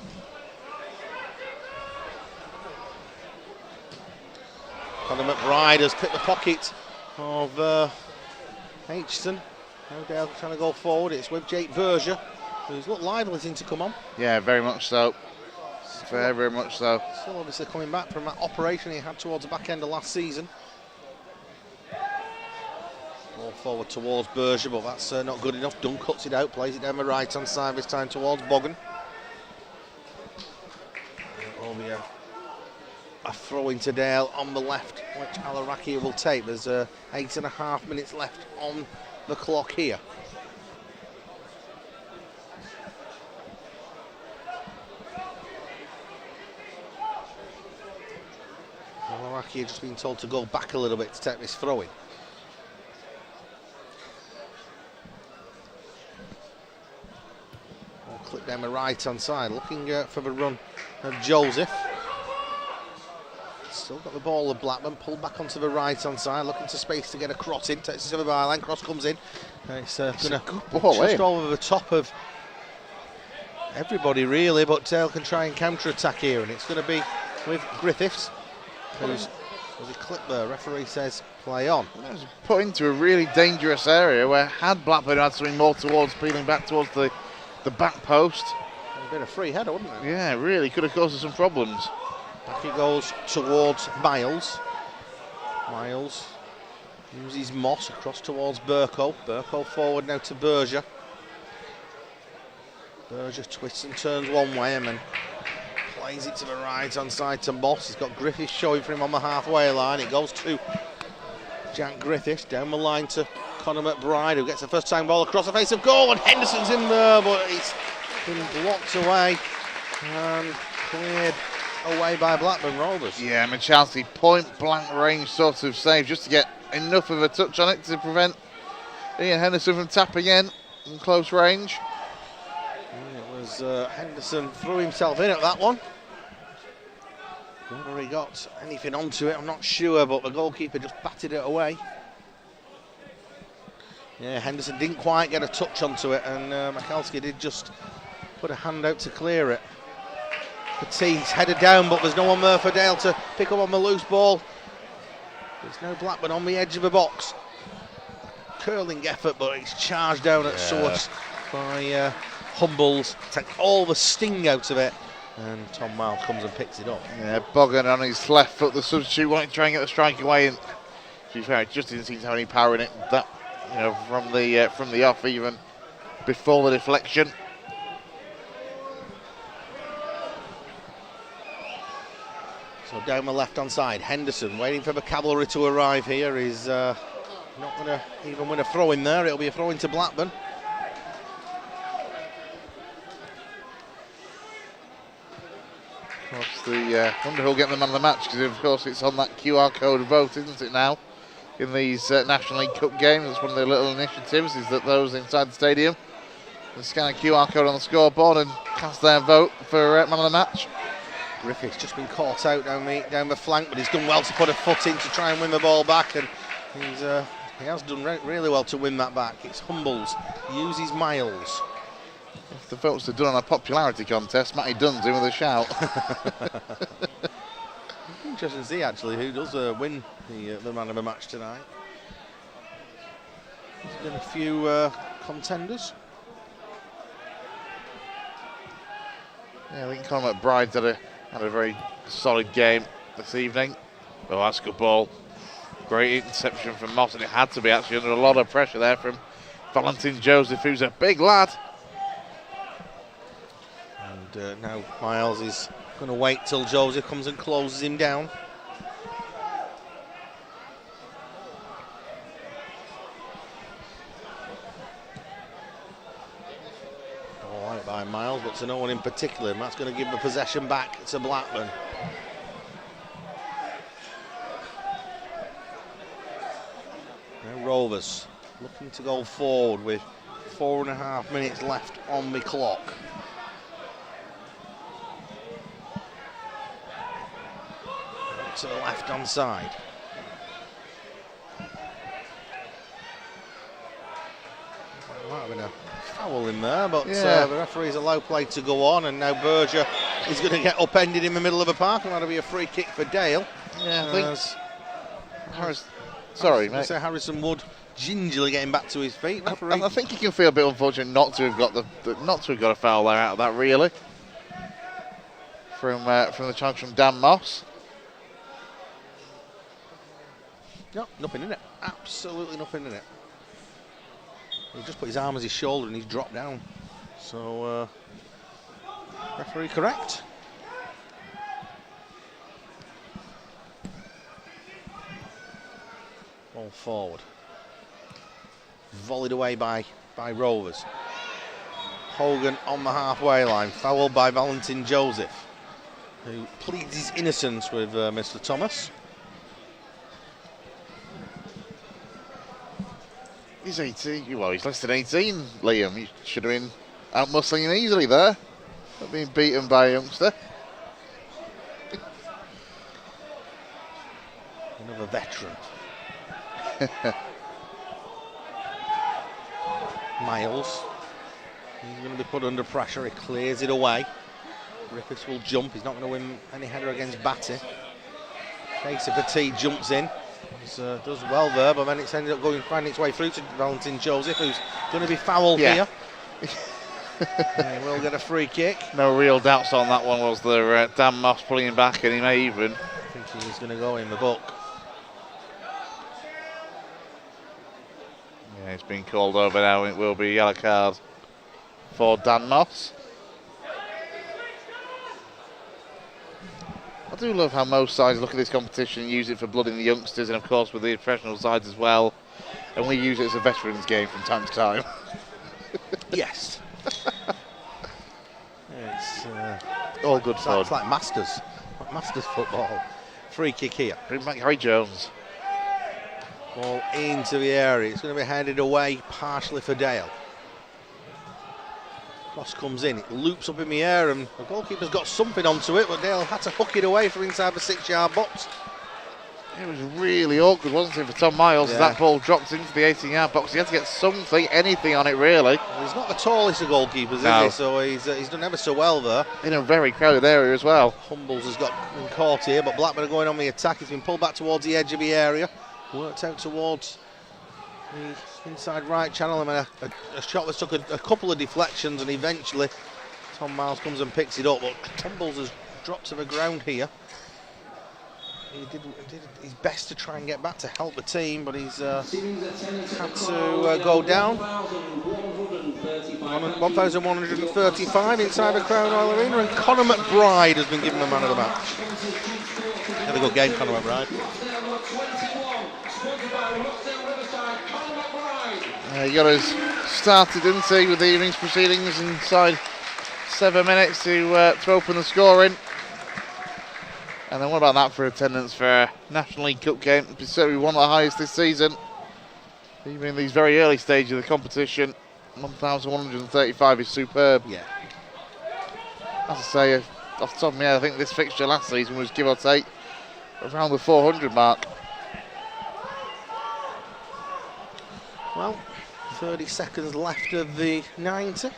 Conor McBride has picked the pocket of Aitchison. Rochdale trying to go forward. It's with Jake Berger, who's looked lively since to come on. Yeah, very much so. Very, very much so. Still obviously coming back from that operation he had towards the back end of last season. Ball forward towards Berger, but that's not good enough. Dunn cuts it out, plays it down the right hand side, this time towards Bogan. It will be a throw into Dale on the left, which Alaraki will take. There's 8.5 minutes left on the clock here. Alaraki has just been told to go back a little bit to take this throw in. Clip down the right hand side, looking for the run of Joseph. Still got the ball of Blackburn, pulled back onto the right hand side, looking to space to get a cross in. Takes it to the byline, cross comes in. It's going to just over the top of everybody really, but Dale can try and counter attack here, and it's going to be with Griffiths, who's a clip there. Referee says play on. It was put into a really dangerous area where had Blackburn had something more towards peeling back towards the back post. A bit of free header, wouldn't it? Yeah, really could have caused us some problems. Back it goes towards Miles. Miles uses Moss across towards Burko. Burko forward now to Berger. Berger twists and turns one way and then plays it to the right hand side to Moss. He's got Griffiths showing for him on the halfway line. It goes to Jack Griffiths down the line to Conor McBride, who gets the first time ball across the face of goal, and Henderson's in there, but it's been blocked away and cleared away by Blackburn Rovers. Yeah, Chelsea point blank range sort of save just to get enough of a touch on it to prevent Ian Henderson from tapping in close range. It was Henderson threw himself in at that one. Whether he got anything onto it, I'm not sure, but the goalkeeper just batted it away. Yeah, Henderson didn't quite get a touch onto it, and Michalski did just put a hand out to clear it. Petit's headed down, but there's no one there for Dale to pick up on the loose ball. There's no Blackburn on the edge of the box. Curling effort, but it's charged down at source by Humbles. Take all the sting out of it, and Tom Mile comes and picks it up. Yeah, Bogan on his left foot, the substitute wanting to try and get the strike away, and to be fair, it just didn't seem to have any power in it. That, you know, from the off, even before the deflection. So down the left-hand side, Henderson waiting for the cavalry to arrive here. He's not going to even win a throw in there. It'll be a throw into Blackburn. Wonder who'll get the man of the match, because of course it's on that QR code vote, isn't it now? In these National League Cup games, it's one of the little initiatives, is that those inside the stadium can scan a QR code on the scoreboard and cast their vote for man of the match. Griffiths just been caught out down the flank, but he's done well to put a foot in to try and win the ball back, and he has done really well to win that back. It's Humbles, uses Miles. If the votes are done on a popularity contest, Matty Dunn's in with a shout. interesting to see actually who does win the man of the match tonight. There's been a few contenders. Yeah, I think Conor McBride's had a very solid game this evening. Well, that's a good ball. Great interception from Moss, and it had to be actually under a lot of pressure there from Valentin Joseph, who's a big lad. And now Miles is going to wait till Joseph comes and closes him down. All right by Miles, but to no one in particular, and that's going to give the possession back to Blackburn. Now Rovers looking to go forward with 4.5 minutes left on the clock. To the left-hand side. Might have been a foul in there, but the referee's allowed play to go on, and now Berger is going to get upended in the middle of a park, and that'll be a free kick for Dale. Yeah, I think. Sorry, mate. So Harrison Wood gingerly getting back to his feet. I think he can feel a bit unfortunate not to have got a foul there out of that, really. From the challenge from Dan Moss. No, nothing in it. Absolutely nothing in it. He just put his arm as his shoulder and he's dropped down. So, referee correct. Ball forward. Volleyed away by Rovers. Hogan on the halfway line, fouled by Valentin Joseph, who pleads his innocence with Mr. Thomas. He's 18. Well, he's less than 18, Liam. He should have been out muscling him easily there. Not being beaten by a youngster. Another veteran. Miles. He's going to be put under pressure. He clears it away. Ricketts will jump. He's not going to win any header against Batty. Casey Petit jumps in. Does well there, but then it's ended up finding its way through to Valentin Joseph, who's going to be fouled here. He will get a free kick. No real doubts on that one, was there? Dan Moss pulling him back, and he may even. I think he's going to go in the book. Yeah, he's been called over now. It will be a yellow card for Dan Moss. I do love how most sides look at this competition and use it for blooding the youngsters, and of course with the professional sides as well. And we use it as a veterans game from time to time. Yes. It's all good fun. It's like Masters football. Free kick here. Bring back Harry Jones. Ball into the area. It's going to be headed away partially for Dale. Cross comes in, it loops up in the air, and the goalkeeper's got something onto it, but Dale had to hook it away from inside the 6-yard box. It was really awkward, wasn't it, for Tom Miles, as that ball dropped into the 18-yard box. He had to get something, anything on it, really. Well, he's not the tallest of goalkeepers, is he? So he's done ever so well there. In a very crowded area as well. Humbles has got been caught here, but Blackburn are going on the attack. He's been pulled back towards the edge of the area, worked out towards the inside right channel, and a shot that took a couple of deflections, and eventually Tom Miles comes and picks it up, but Humbles has dropped to the ground here. He did his best to try and get back to help the team, but he's had to go down. 1,135 inside the Crown Royal Arena, and Conor McBride has been given the man of the match. Had a good game, Conor McBride. He got us started, didn't he, with the evening's proceedings inside 7 minutes to open the scoring. And then what about that for attendance for a National League Cup game? It's certainly one of the highest this season. Even in these very early stages of the competition, 1,135 is superb. Yeah. As I say, off the top of my head, I think this fixture last season was, give or take, around the 400 mark. Well, 30 seconds left of the 90.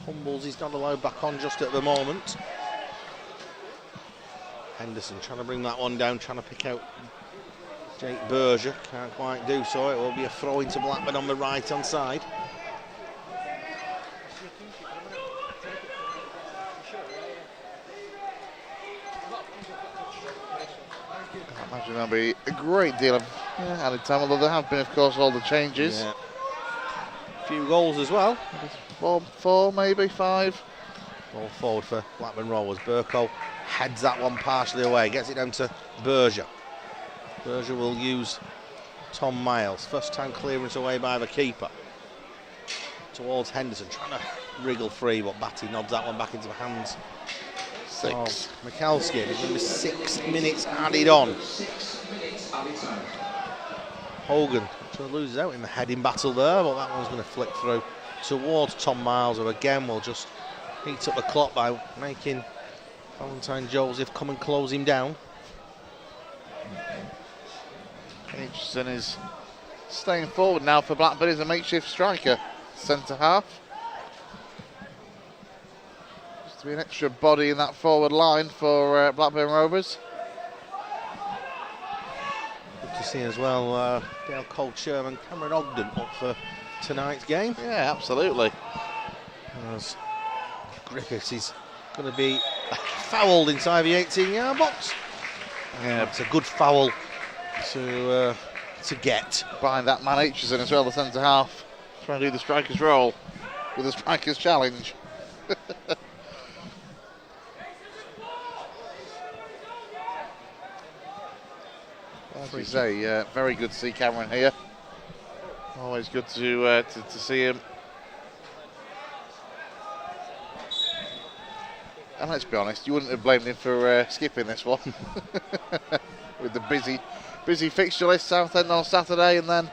Humbles is not allowed back on just at the moment. Henderson trying to bring that one down, trying to pick out Jake Berger. Can't quite do so. It will be a throw into Blackburn on the right-hand side. I imagine there'll be a great deal of added time, although there have been, of course, all the changes. Yeah. A few goals as well. Four, maybe 5. Ball forward for Blackburn Rovers. Burko heads that one partially away, gets it down to Berger. Berger will use Tom Miles. First time clearance away by the keeper. Towards Henderson, trying to wriggle free, but Batty nods that one back into the hands 6. of Michalski. There's going to be 6 minutes added on. Hogan trying to lose out in the heading battle there, but that one's going to flick through towards Tom Miles, who again will just heat up the clock by making Valentine Joseph come and close him down. Aitchison is staying forward now for Blackburn as a makeshift striker, centre half. Just to be an extra body in that forward line for Blackburn Rovers. Good to see as well Dale Cole-Sherman, Cameron Ogden up for tonight's game. Yeah, absolutely. As Griffiths is going to be fouled inside the 18-yard box. Yeah, it's a good foul to get. Behind that man Aitchison as well, the centre half, trying to do the striker's role with the striker's challenge. As we say, very good to see Cameron here. Always good to see him. And let's be honest, you wouldn't have blamed him for skipping this one. With the busy fixture list, Southend on Saturday, and then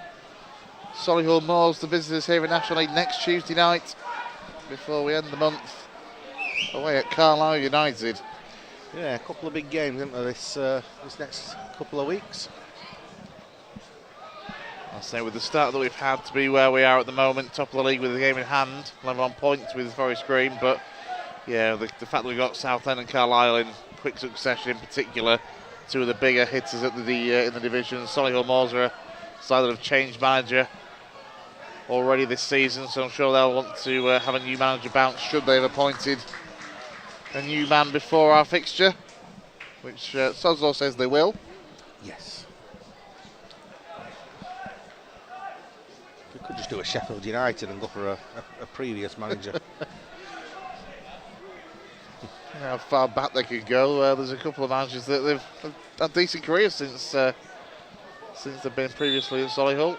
Solihull Moors, the visitors here in National League next Tuesday night, before we end the month away at Carlisle United. Yeah, a couple of big games, isn't there, this next couple of weeks? I'll say with the start that we've had to be where we are at the moment, top of the league with the game in hand, level on points with Forest Green, but yeah, the fact that we've got Southend and Carlisle in quick succession in particular, two of the bigger hitters at in the division. Solihull Moors are a side that have changed manager already this season, so I'm sure they'll want to have a new manager bounce should they have appointed a new man before our fixture, which Soslo says they will. Yes. We could just do a Sheffield United and go for a previous manager. How far back they could go. There's a couple of managers that they've had decent careers since they've been previously in Solihull.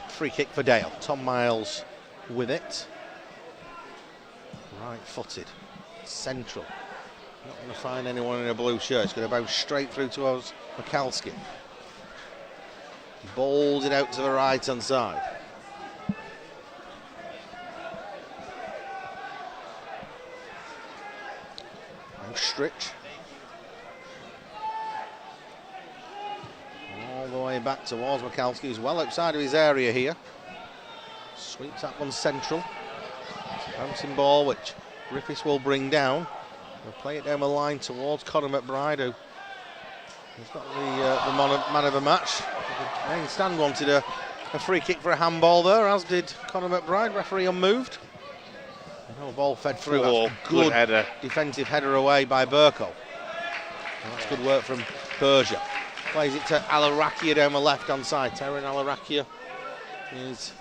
Free kick for Dale. Tom Miles with it. Right-footed. Central. Not going to find anyone in a blue shirt. It's going to bounce straight through towards Michalski. Bowls it out to the right-hand side. Stritch. All the way back towards Michalski, who's well outside of his area here. Sweeps that one central. It's a bouncing ball which Griffiths will bring down. They'll play it down the line towards Conor McBride, who's got the man of the match. The main stand wanted a free kick for a handball there, as did Conor McBride, referee unmoved. No ball fed through. Oh, good header. Defensive header away by Burko. That's good work from Berger. Plays it to Alarakia down the left-hand side. Terran Alarakia is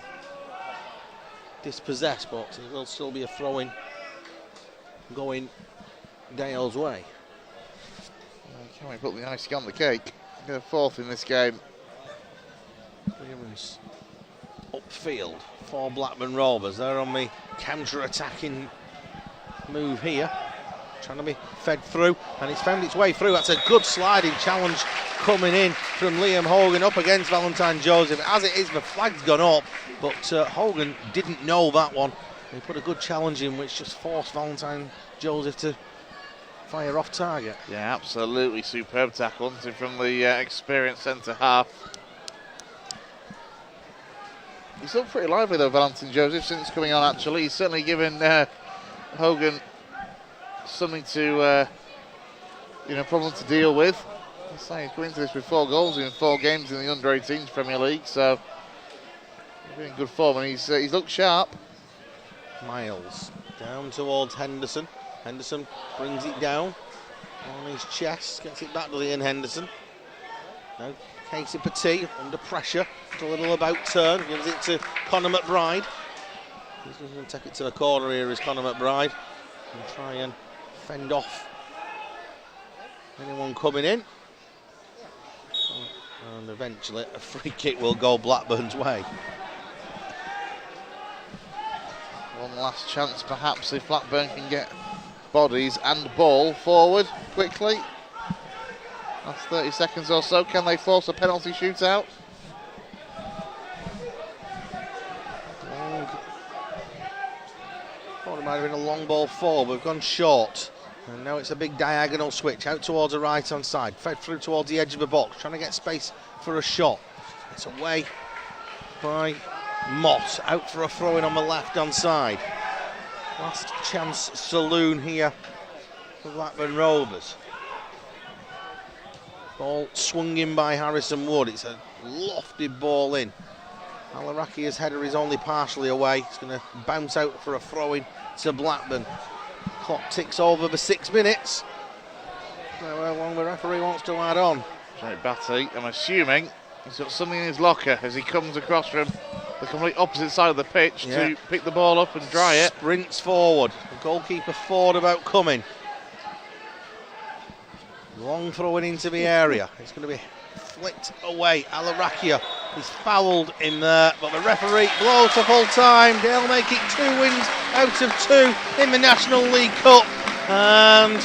dispossessed, but it will still be a throw-in going Dale's way. Can we put the icing on the cake? Get a fourth in this game. Clearance upfield for Blackburn Rovers. They're on the counter-attacking move here, trying to be fed through, and it's found its way through. That's a good sliding challenge coming in from Liam Hogan up against Valentine Joseph. As it is, the flag's gone up, but Hogan didn't know that one. He put a good challenge in, which just forced Valentine Joseph to fire off target. Yeah, absolutely superb tackle from the experienced centre half. He's looked pretty lively though, Valentin Joseph, since coming on actually. He's certainly given Hogan something to, problem to deal with. He's coming into this with 4 goals in 4 games in the under-18s Premier League, so he's in good form and he's looked sharp. Miles down towards Henderson. Henderson brings it down on his chest, gets it back to Ian Henderson. Now Casey Petit under pressure, a little about turn, gives it to Conor McBride. He's going to take it to the corner here, is Conor McBride, and try and fend off anyone coming in. And eventually a free kick will go Blackburn's way. One last chance perhaps if Blackburn can get bodies and ball forward quickly. Last 30 seconds or so. Can they force a penalty shootout? Thought it might have been a long ball forward, we've gone short. And now it's a big diagonal switch out towards the right hand side, fed through towards the edge of the box, trying to get space for a shot. It's away by Moss, out for a throw in on the left hand side. Last chance saloon here for Blackburn Rovers. Ball swung in by Harrison Wood. It's a lofted ball in. Alarakia's header is only partially away. It's going to bounce out for a throw in to Blackburn. Clock ticks over the 6 minutes. So one the referee wants to add on. Jake Batty, I'm assuming he's got something in his locker as he comes across from the complete opposite side of the pitch to pick the ball up and dry it. Sprints forward. The goalkeeper forward about coming. Long throwing into the area. It's going to be flicked away. Alarakia is fouled in there, but the referee blows for full time. They'll make it 2 wins out of 2 in the National League Cup. And,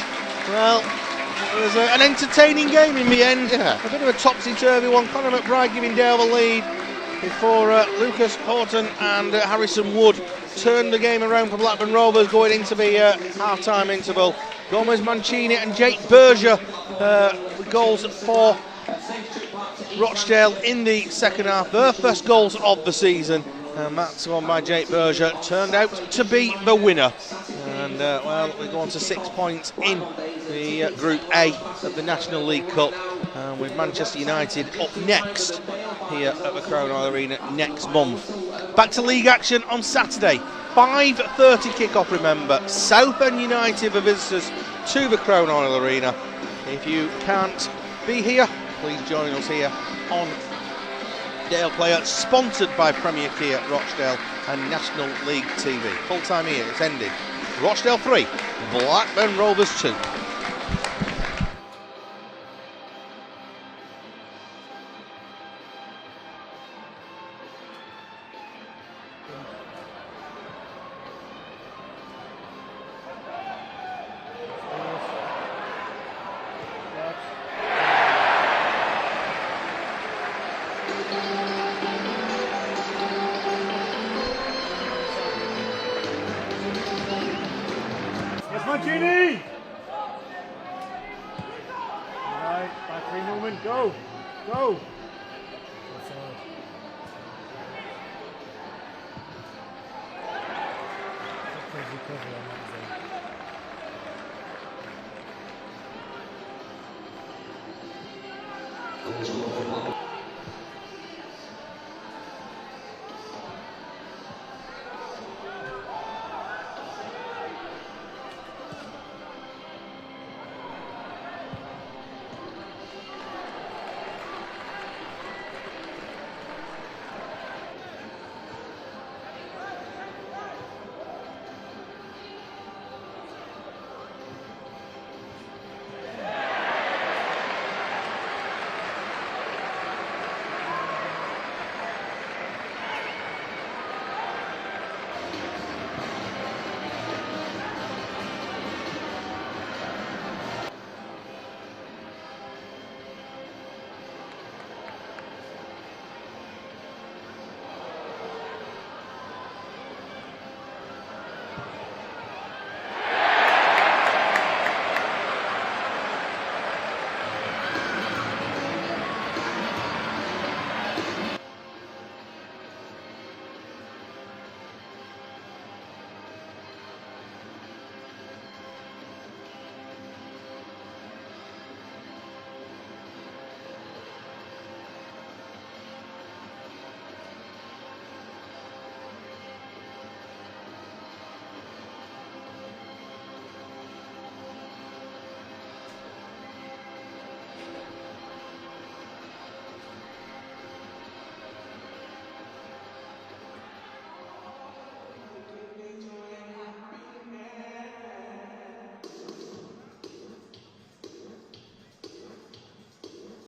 well, it was an entertaining game in the end. Yeah. A bit of a topsy-turvy one. Conor McBride giving Dale the lead before Lucas Horton and Harrison Wood turned the game around for Blackburn Rovers going into the half-time interval. Gomez Mancini and Jake Berger with goals for Rochdale in the second half. Their first goals of the season. And that's one by Jake Berger. Turned out to be the winner. And, well, we go on to 6 points in the Group A of the National League Cup. With Manchester United up next here at the Crown Oil Arena next month. Back to league action on Saturday. 5:30 kick-off, remember. Southend United, the visitors to the Crown Oil Arena. If you can't be here, please join us here on Dale Player, sponsored by Premier Kia Rochdale and National League TV. Full time here, it's ended. Rochdale 3, Blackburn Rovers 2. Mancini! Alright, back 3 movement, go! Go! Goals